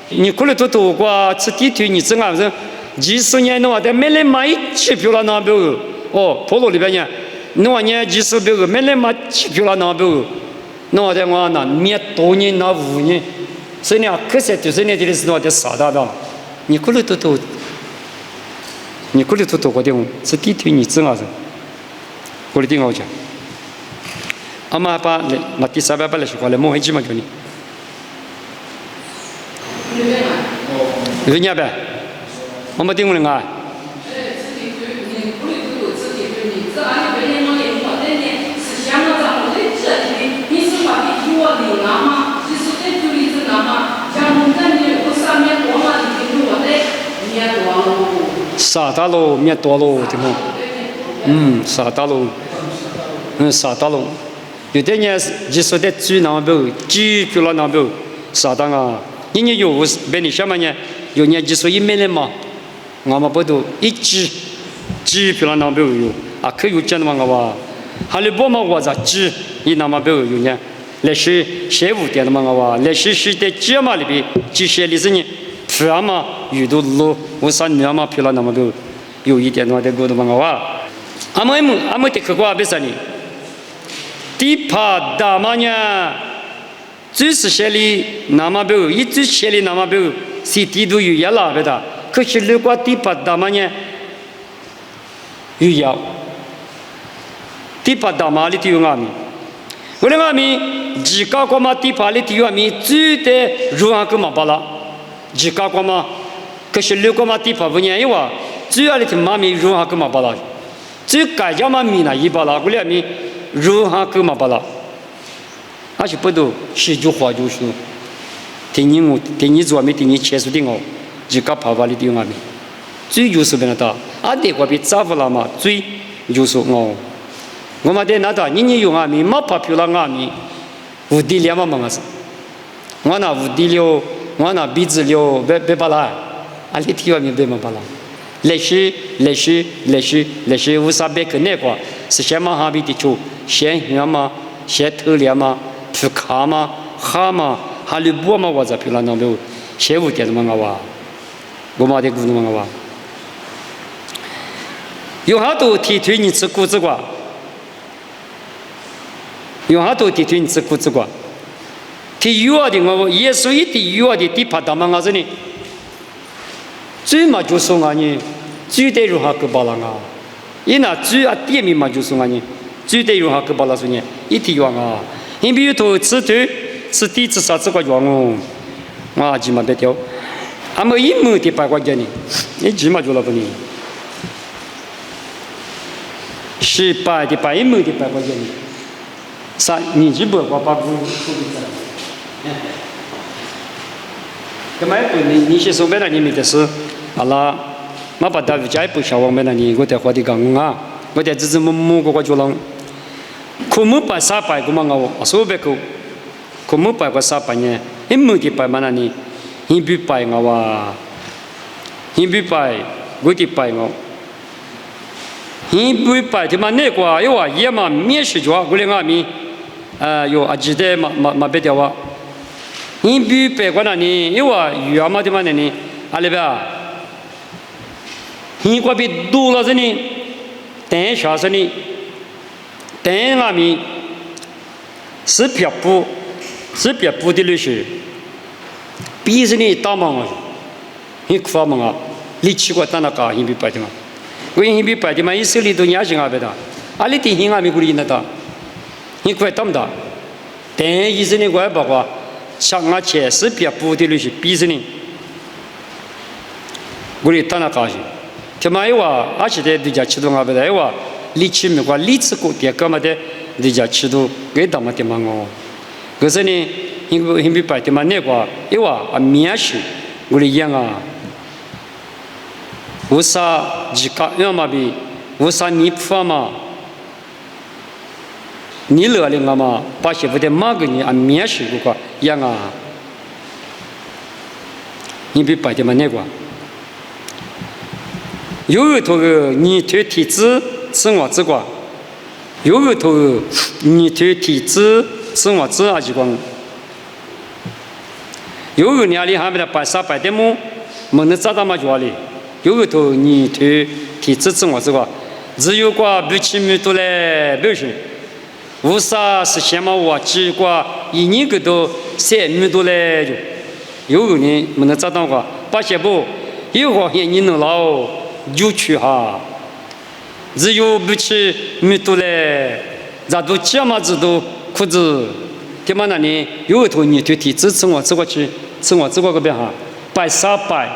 你过来多过吃地推你怎样子？20年的话，在每年买1票了那边哦，普罗里边呢，那话呢20票每年买1票了那边，那话在我那灭多年那5年，所以呢，可是就是呢，这里是话在啥大的，你过来多，你过来多过的，吃地推你怎样子？我的听好讲，阿妈把那第3把来说话来，莫很起码叫你。人家呗，我们听过人啊。啥大路灭多路，对吗？啥大路？啥大路？有的人就说的最难不，几票了难不？啥当啊？人家有别你什么呢？有人就说一没人嘛，我们不都一几票了难不有啊？可有讲的嘛我话，还有不嘛我咋几一那么不有呢？那是写5点的嘛我话，那是在几嘛里边几写的是呢？票嘛有的路，我3年嘛票了那么不有一点的话在过的嘛我话。阿么的客观别说呢，地帕大嘛呢，最是写的那么多，一最写的那么多，是地都有也拉别的，可是如果地帕大嘛呢，有要，地帕大嘛里头有阿米，我的阿米，几个国嘛地帕里头有阿米，最的如何个嘛巴拉，几个国嘛，可是如果嘛地帕不年有啊，最要里头嘛米如何个嘛巴拉。最改叫嘛米呢？一巴拉过来米，如何个嘛巴拉？而且不都是句话就是，第二做米，第二切出的哦，就搞跑法里的阿米，最就是变了的，阿得个比早不了嘛，最就是哦，我们在那的，你用阿米，没跑票了阿米，无敌了嘛嘛是，我那无敌了，我那鼻子了，别巴拉，阿里提完明白吗？巴拉，历史无啥别个那个是什么哈比的就先学嘛，先偷练嘛，去看嘛，哈嘛，哈里波嘛，我在皮拉那边先无点子嘛哇，我妈的姑娘嘛哇，有好多提推你吃谷子瓜，有好多提推你吃谷子瓜。提有啊的我耶稣一提有啊的地帕达嘛我这里，最嘛就说你最得如何个巴拉啊？因那最啊点名嘛就说你最得如何个巴拉说你一提有啊，你比如说吃对吃地吃啥子个用哦，啊起码别掉，阿么一亩的八块钱呢，你起码就了不呢？18的1亩的8块钱呢，啥你只不过把股付给咱。干嘛不？你是说白了，你没得事，好了，我把大家不消亡白了，你我在花的讲啊，我在自摸个就啷，可没办啥办个嘛我，说白个，可没办个啥办呢？你没得办嘛那你，你别办我哇，你别办，我得办我，你别办的嘛那个，有啊，也嘛面试着，我连阿米，有阿记得嘛别掉啊。你比别个那里，因为鱼啊嘛的嘛那里，阿里边啊，你个比多了这里，等下这里，等阿米是别不的历史，比这里大忙啊，你苦忙啊，你去过打那个你比白的嘛，我你比白的嘛，以色列都年轻啊别的，阿里地形阿米古里那的，你快当的，等以色列怪不过。像俺前是别不的那些逼着你，我哩当那高兴。他妈有啊，而且在人家吃多阿不得有啊，你吃没过，你吃过点干嘛的？人家吃多给他们的嘛哦。可是呢，因为白的嘛那个有啊，面食我哩养啊，为啥自家要嘛比？为啥你不嘛？你乐了嘛？把媳妇的骂给你啊，面食个养啊，你别白的嘛那个。有一头个你推体质生活之光，有一头你推体质生活之啊之光，有一年里还没得白沙白的么，没能找到嘛家里，有一头你推体质生活之光，只有个不起没多来不是。无啥是先嘛我几个一年个都3米多来就，有个人没能找到过，把些不，有个你能捞就去哈，只有不起米多来，咋都这么子都裤子，他妈那里有一头你对体质吃我吃过去，吃我吃过个边哈，摆啥摆，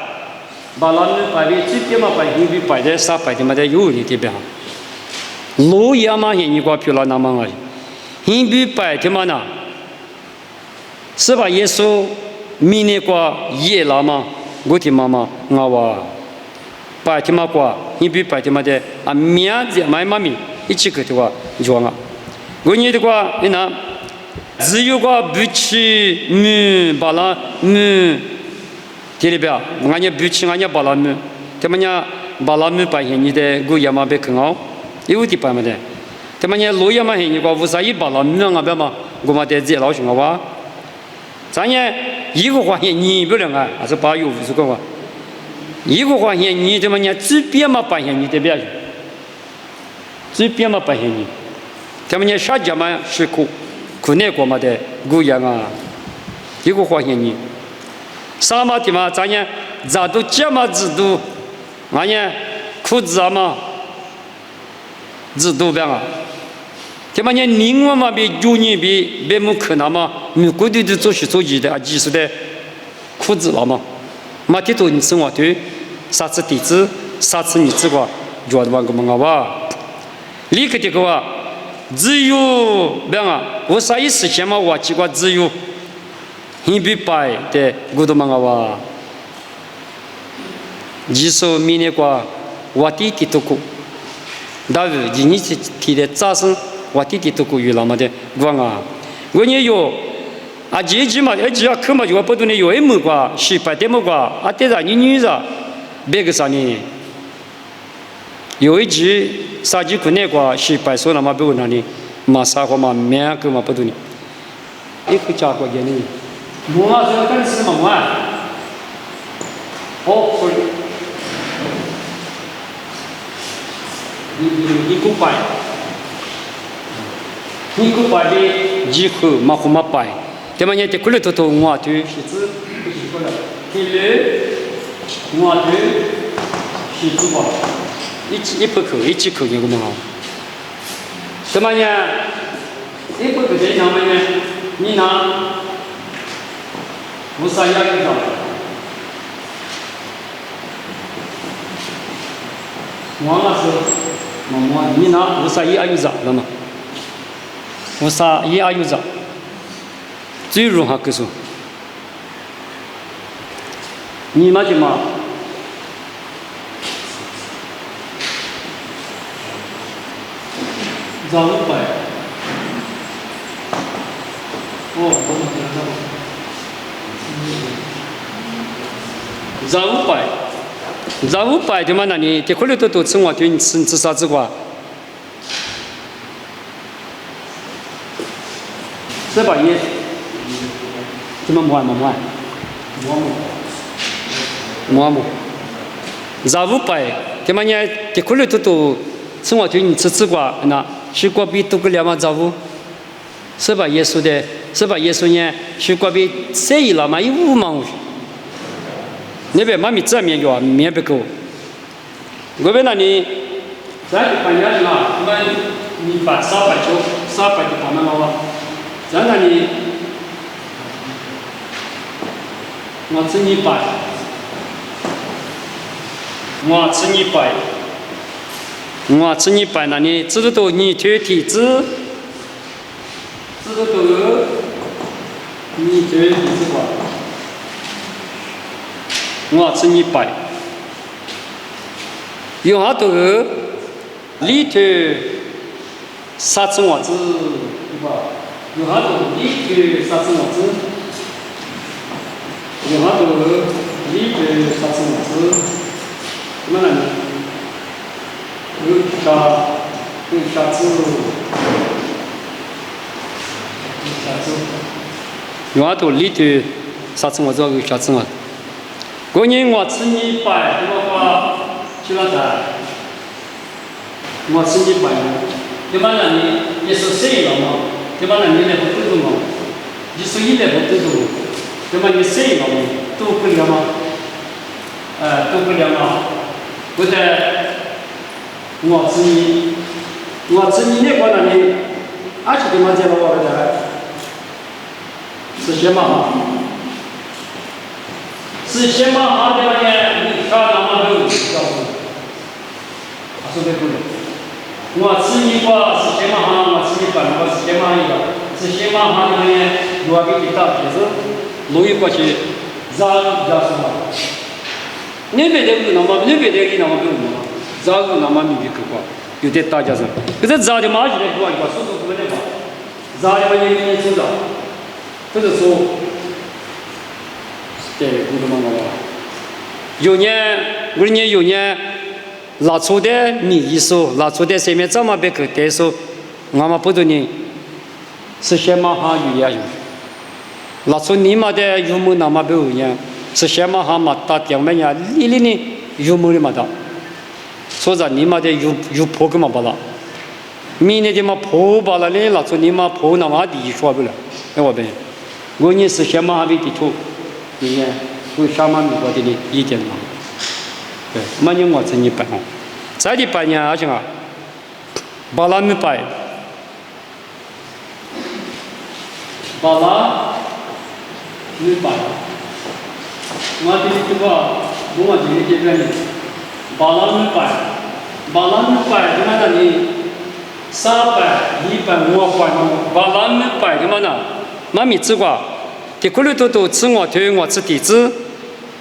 把那里摆的最点嘛摆，你比摆的啥摆的嘛在有你这边哈，路也嘛你挂票了那么啊。你比白天嘛呢？是吧？耶稣明年过夜了吗？我的妈妈我哇，白天嘛过，你比白天嘛的啊，面子买妈咪一起去的话，你说啊？我你的话，你那只有个不去把那这里边，俺家不去，俺家把那他们家把那白天你的我也嘛别看好，有的白嘛的。他们家路也嘛很，你讲为啥一把老米啊别嘛，我嘛在这老熊啊，咱也一个花钱你不能啊，还是把有50个哇，一个花钱你他妈家最边嘛8钱你得别去，最边嘛8钱你，他们家啥家嘛是苦难过嘛的，我样啊，一个花钱你，啥嘛的嘛，咱也咋都这么制度，俺也裤子啊嘛，制度边啊。他妈年另外嘛比旧年比别么可能嘛，你过去的做事做事的啊，技术的裤子了嘛，嘛提头你生活对，啥子地址，啥子你这个觉得嘛个么吧，立刻这个话，只有别啊，我啥意思先嘛我几个只有，你比白的我都么个吧，你说明年个我弟弟都过，但是你提的早上。我弟弟都过于了嘛的，我啊，我也有啊，姐姐嘛，姐啊，看嘛就不懂的有么个，18点么个，啊，对着你女的，别个啥呢？有一集杀鸡困难过，是白说那么不那里，马杀或马面个嘛不多呢。一个家伙给你，我啊这干什么嘛？哦，sorry，一个白，一个白的几口马虎马白，他们也得过来都我对，是指不是过来，第二我对是指吧，一百口一几口那个嘛好，他们呢一百口的他们呢，你拿五三一个上。我那是我你拿51阿有啥了嘛？51阿有啥？最容易个说，你嘛就嘛，让500，让500。让500的嘛，那你这可能都吃我对你吃啥子瓜？这把也怎么摸？让500的嘛，你这可能都吃我对你吃瓜，那西瓜比多个2万兆五，这把耶稣的，这把耶稣呢，西瓜比3亿了嘛，有5万五。那边妈咪这面有面不够，我边那里咱半年是嘛，我们你把300就把那个，咱那里我吃100，那里知道你推体质，知道你推体质吧？我吃100，有好多个里头杀吃我子，对吧？有好多里头杀吃我子，有好多个里头杀吃我子，怎么呢？有杀子，有好多里头杀吃我子，有杀子我。过年我吃100，对吧？去哪在？我吃100，对吧？那你也是3亿了嘛？对吧？那你来不对嘛？你说1来不对嘛？对吧？你3亿了嘛？都不了吗？都不了嘛？不得，我吃你那块那里，20多万钱了，我的，是些嘛？是先把好的那些你看到嘛都告诉，说的不对。我吃1块是先把好，我吃100，我是先把一个，是先把好的那些我给你打，就是弄一过去，让什么？那边的那么那边的那么不用嘛，让那么米去过，有点大家是，可是让的马起来过一个，速度不能快，让的嘛你知道，这个说。对，我都忙了。有年拿出的你一说，拿出的上面这么别个带说，我们不多人是先马上语言用，拿出你妈的幽默那么不一样，是先马上嘛打电话呀，你呢幽默的嘛的，说着你妈的有破个嘛不啦，明年的嘛破罢了，你拿出你妈破那么地说不了，哎我呗，我你是先马上为地图。今年为啥嘛？美国的意见嘛？对，没人我吃100哦，再的8年而且啊，巴拉100，巴拉100，我这里这个，我这里这边巴拉100，怎么的呢？300、100、500嘛，巴拉100怎么的？妈咪吃过。这可能都吃我腿，我吃地址，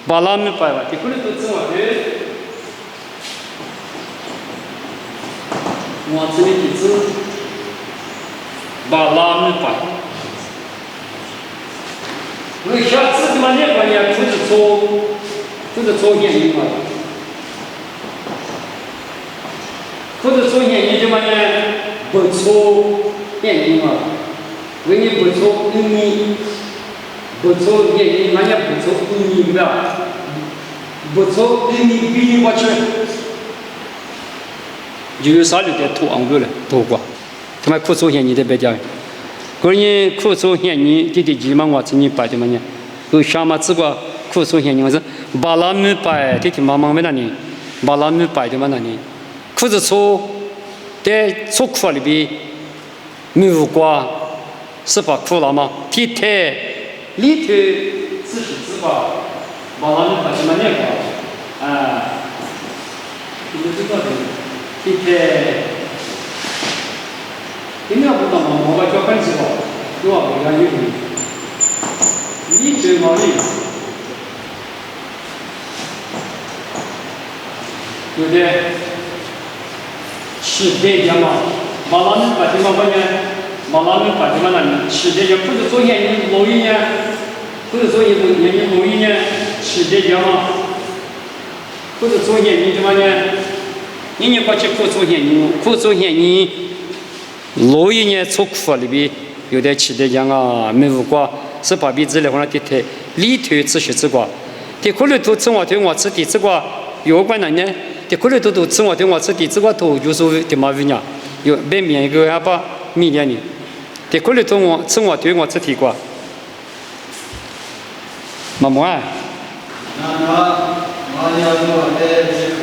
把他们摆了。这可能都吃我腿，我吃的地址，把他们摆。我下次他妈那个也就是做原因嘛，或者说眼睛什么呢？不错眼睛嘛，为你不错你不错眼睛，人家不错你不要，不错你比我去，有啥有点土昂过了，土瓜，他妈苦错眼睛的别讲，个人苦错眼睛，这几嘛我今年摆的嘛呢，有啥嘛这个苦错眼睛我是把那么摆，这天妈妈没那里，把那么摆的嘛那里，苦是错。在错苦里边，没有过，是把苦了吗？体态里头自是自把，往上面把什么念过？啊，你知道的，体态，你要不懂嘛？我把脚分析过，我不要有你最毛利，对不对？吃这家嘛，马拉米把这么关键，马拉米把这么那吃这家，或者做眼睛录音呢，或者做眼睛录音呢，吃这家嘛，或者做眼睛什么呢？你过去苦做眼睛，苦做眼睛，录音呢做苦里边有点吃这家啊，没有过，是把鼻子来往那点抬，里头只是这个，这可能都正话对我吃的这个有关的呢。这可能都吃我的我吃的这个头就是的嘛，为呢，有外面一个还把米两呢，这可能都我吃我对我吃的个，妈妈。那我要做的这个，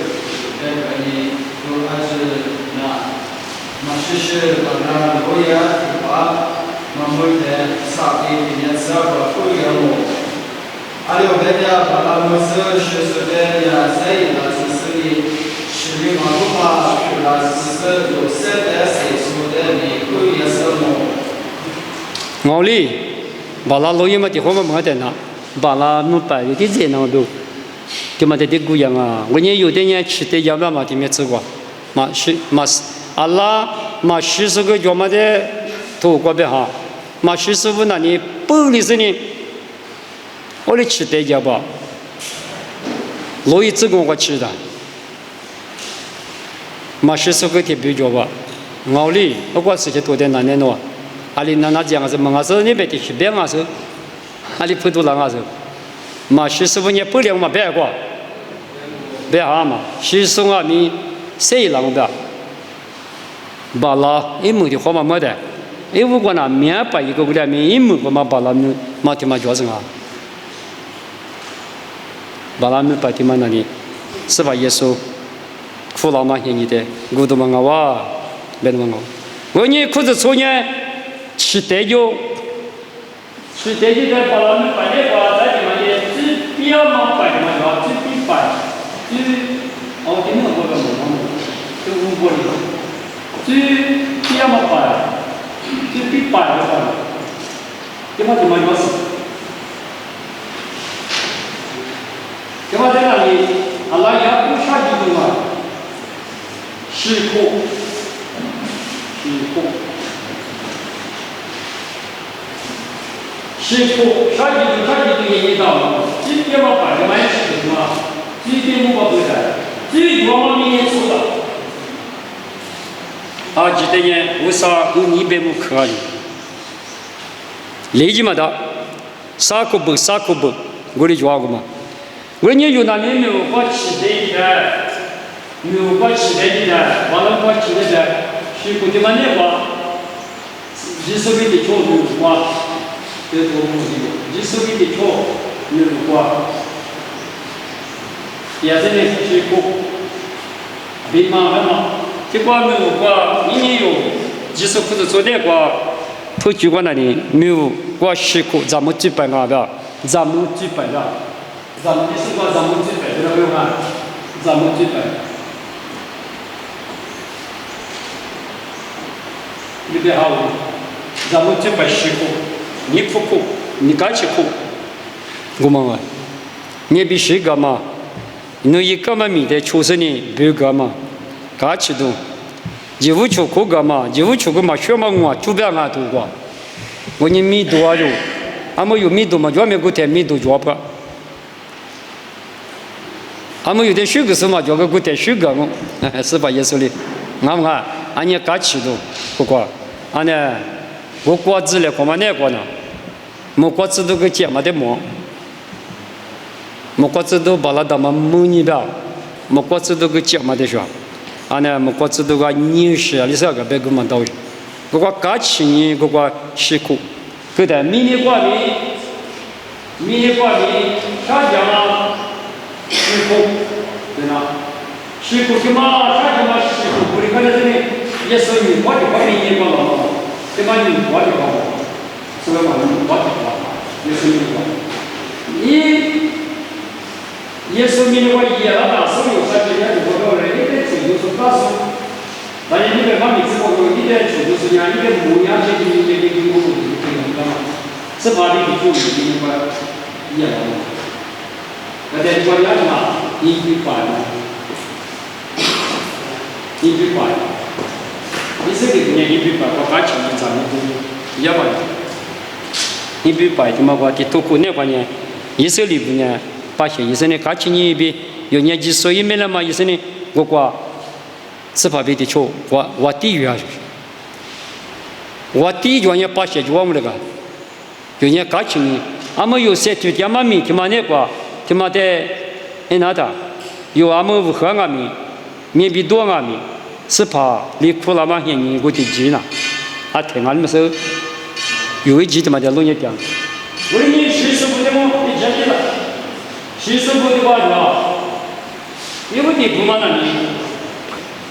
这个你就还是那是把那罗亚把那么的啥的你啥个不一样么？还有人家把那么是的呀，谁那只是你。是你马路嘛，是那是有些的谁说的，你可以什么？我哩，把那录音嘛，地方嘛没得那，把那弄摆有点热闹都，就嘛得点姑娘啊，我呢有点人吃的要不要嘛，里面吃过，嘛是嘛是，阿拉嘛40个叫嘛的，头过别哈，嘛45那里不离是呢，我哩吃的要不，录音这个我吃的。嘛40个天比较吧，我哩不管事情多点难点喏，阿里那讲是么是那边的西边啊是，阿里普陀人啊是，嘛45年不了嘛别个，别哈嘛，45啊米谁人的，把拉一亩的话嘛没得，如果那面把一个过来面一亩个嘛把拉米嘛天嘛叫什么？把拉米把天嘛那里，是吧耶稣？苦劳嘛，现你的，我都问我哇，别的问我，我你苦子错呢，吃得就，吃得就在把他们摆的话，在什么的，只比较嘛摆嘛叫，只比摆，只哦，今天我个么，就5个里，只比较嘛摆，只比摆的话，这么怎么样子？这么在那里，阿拉也不差几种啊。吃苦，啥几种原因到，今天嘛摆的蛮吃的嘛，今天我不在，今天我明天出的，啊，记得呢，为啥有200亩可以？累计嘛的，啥苦不，我的讲过嘛，我呢有那年没有把吃的。没有把吃的的，完了把吃的的，是不的嘛那个，20米的桥没有过，这多目的，20米的桥没有过，也是那是过，别麻烦嘛，结果没有过，明年有20块子做的过，土局管那里没有过10块，咱们基本啊的，咱们基本的，咱们的是过咱们基本的没有啊，咱们基本。你别好，咱们这边吃苦，你不苦，你敢吃苦？我们啊，你必须干嘛？你一个嘛米的出生呢，不要干嘛？敢吃多，一无出苦干嘛？一无出苦嘛，学嘛我就不要俺多过。我你米多就，俺们有米多嘛，专门给点米多做不？俺们有点水果是嘛，叫个给点水果我，是吧？也是的。俺们看，俺也干起都，不过，俺呢，我瓜子嘞，干嘛那个呢？没瓜子都个节没得么？没瓜子都把那他妈蒙你的，没瓜子都个节没得说，俺呢没瓜子都个认识啊，你说个别个么到，不过干起你不过辛苦，对的，迷你瓜米，啥讲啊？辛苦，对吧？辛苦什么？啥什么辛苦？你看这里也是你花的花的眼光了，对吧？你花的花，是吧？你花的花，也是你花。你也是你的话，也那大手有啥子？人家就说了，你得做就是大手，但是你得把名字报告，你得做就是讲，你得模样去你工作就可以了嘛。是把你的做的那个一样的，那在国家嘛，你去管。你去管，你这个年你去管，我感情你咱们都也管。你去管他妈我的多过那关键，一手里边呢，把些一手呢感情你一边有年纪所以没了嘛，一手呢我管，只怕别的错，我地域啊，我地域也把些就我们那个，有年感情呢，俺们有些就他妈米他妈那个，他妈的那的，有俺们河岸米。面比多啊米，是怕你苦了嘛些人我就急了，啊听俺们说，有一集他妈的弄一点，我说你60步的么？你讲起了，60步的话是吧？因为你不嘛那你，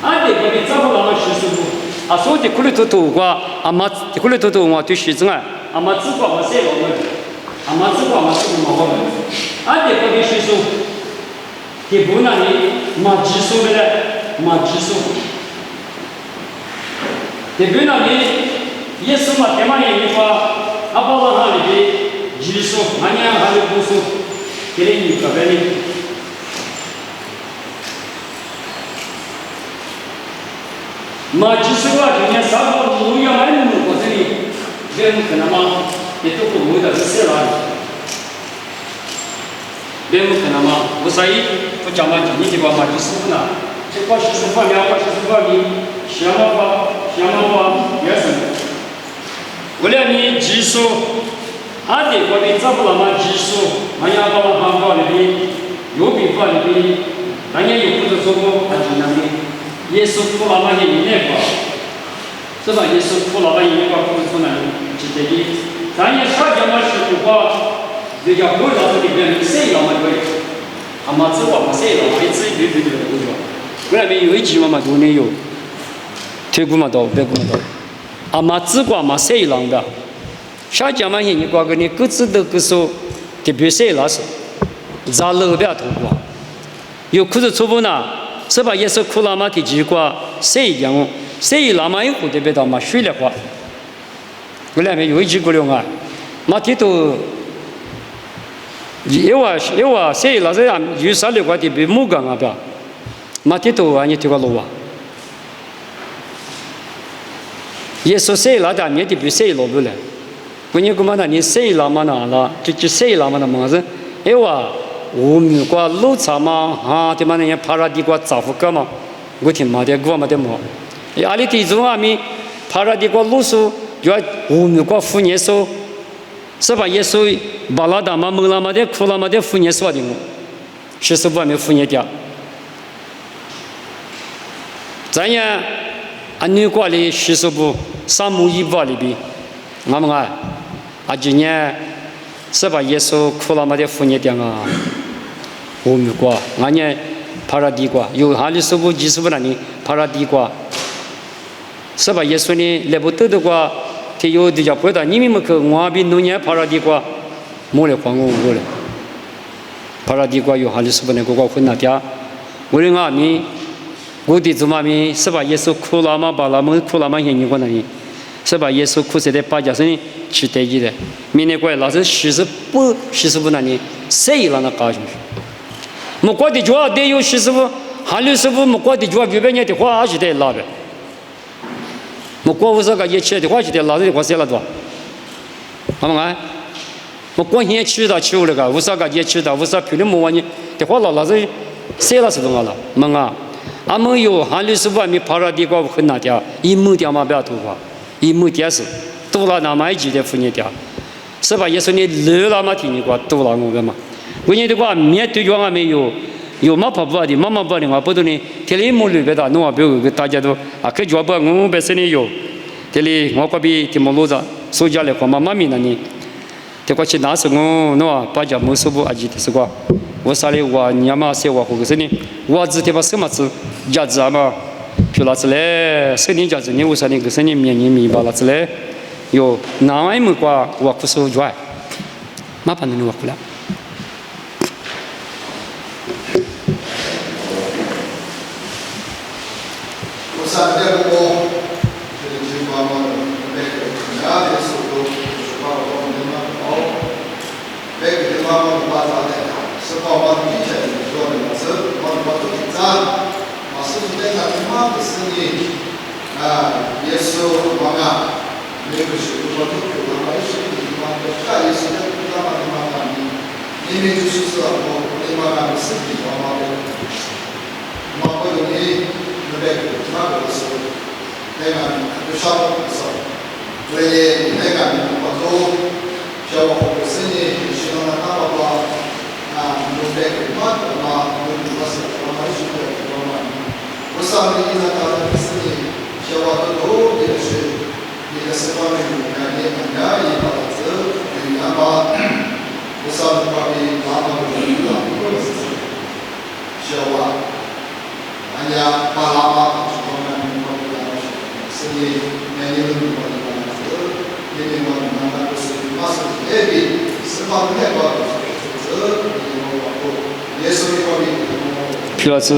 俺这个你找不到嘛60步，啊说的苦里头头话，阿妈苦里头头话对学生啊，阿妈只管嘛写我们，阿妈只管嘛写我们，俺这个的60步。第不那里马技术的嘞，马技术。第不那里也是嘛，天马人的话，阿爸爸那里的技术，俺娘还有技术，给你这边的。马技术啊，今年啥个路要买路过这里，这可能嘛，也都不会的是谁来的？别不可能嘛，我所以不讲嘛，你这个嘛就是不呢，这个是方面，或者是方面，想法也是。为了你技术，俺这个的找不到嘛技术，俺要把我行搞里边，有比法里边，咱也有不是说过，俺经常的，也是苦老板的那个，是吧？也是苦老板的那个付出呢，直接的，咱也啥叫嘛是不话。这叫不老子里边谁老嘛可以，他妈只管嘛谁老嘛，一直对不说。我那边有一句嘛都没有，推古嘛多，别古嘛多。阿妈只管嘛谁老的，啥讲嘛你挂个你各自都各说，特别谁老是，咋老不要头挂，有苦子出不呢？是吧？也是苦老嘛的几挂，谁讲谁老嘛有苦特别到嘛水的话，我那边有一句过了啊，嘛提到。因为谁老是有啥的话，特别木杆啊，不，马蹄头啊，你这个路啊，也说谁老的，你特别谁老不来，我你干嘛呢？你谁老嘛呢？了，就谁老嘛的么子？因为我们过路长嘛，啊，他妈那些爬拉地过造福干嘛？我听嘛的，我嘛的么？阿里地中啊咪爬拉地过路数，就要我们过副业收。是吧？也是把老大嘛、蒙了嘛的、苦了嘛的副业说的我，65万没副业掉。咱也按女管理60步3亩1亩里边，我们啊，今年是吧？也是苦了嘛的副业掉啊，我们过，俺年爬了地瓜，有哈60步、20步那里爬了地瓜，是吧？也是呢，来不得的话。他有的叫不到，你们去外边农业爬了地瓜，没来还我了。爬了地瓜有哈60步那个我混那点，我的阿弥，我的祖妈咪是吧？也是苦了嘛，把那么苦了嘛些人过那里，是吧？也是苦在的把家生去得意的，明年过来老是60步那里，谁让他搞进去？没过的脚得有60步，哈60步没过的脚，别人的话还是得拉的。我过50个也去的话，就得老子的话谁了多？好嘛？我过年去到去那个50个也去到50平的么玩意？的话老子谁了是多少了？们啊，阿没有韩律师外面跑到地瓜很那点，一亩地嘛不要多花，一亩地是多了那么一几的妇女点，是吧？也是你热了嘛听你话多了我个嘛，我你的话面对着俺没有。有嘛跑不的，妈妈跑的话不懂呢。这里没路别的，侬话比如大家都啊，可脚不我本身的有，这里我这边这么路子，手家来话妈妈咪那呢，这个去拿是我侬啊，把家没收不阿几的是个，我啥嘞我你嘛些我或个是呢，我只这把什么子价值啊嘛，譬如那子嘞，生年价值你为啥呢？个生年面你明白了子嘞，有哪外么个我可收住哎，嘛把侬我过来。Sabe como ele tinha uma mão pegada, ele soltou, chupava a mão dele na mão, pega ele uma mão de batalha, se for uma mão de gente, joga na zona, uma mão de pizza, mas se não tem a mão de sangue, isso manga, meio que o produto, mas isso que uma coisa, isso é tudo da mão de nem meio de sucesso, nem uma mão de sangue, uma coisa de 내가 교사로서 우리의 내가 믿고도 저하고 스니 시간을 따라와 무대에 맞거나 무슨 것을 말해주고 그러면 우상이 나타나는 스니 저하고도 이것이 이것을 가능하냐 이 말에서 아마 우상과의 마음을 이루는 저와 hanya palapa cuma seni menyeluruh ini mana masuk ebi sebab hebat Yesus kami 主要是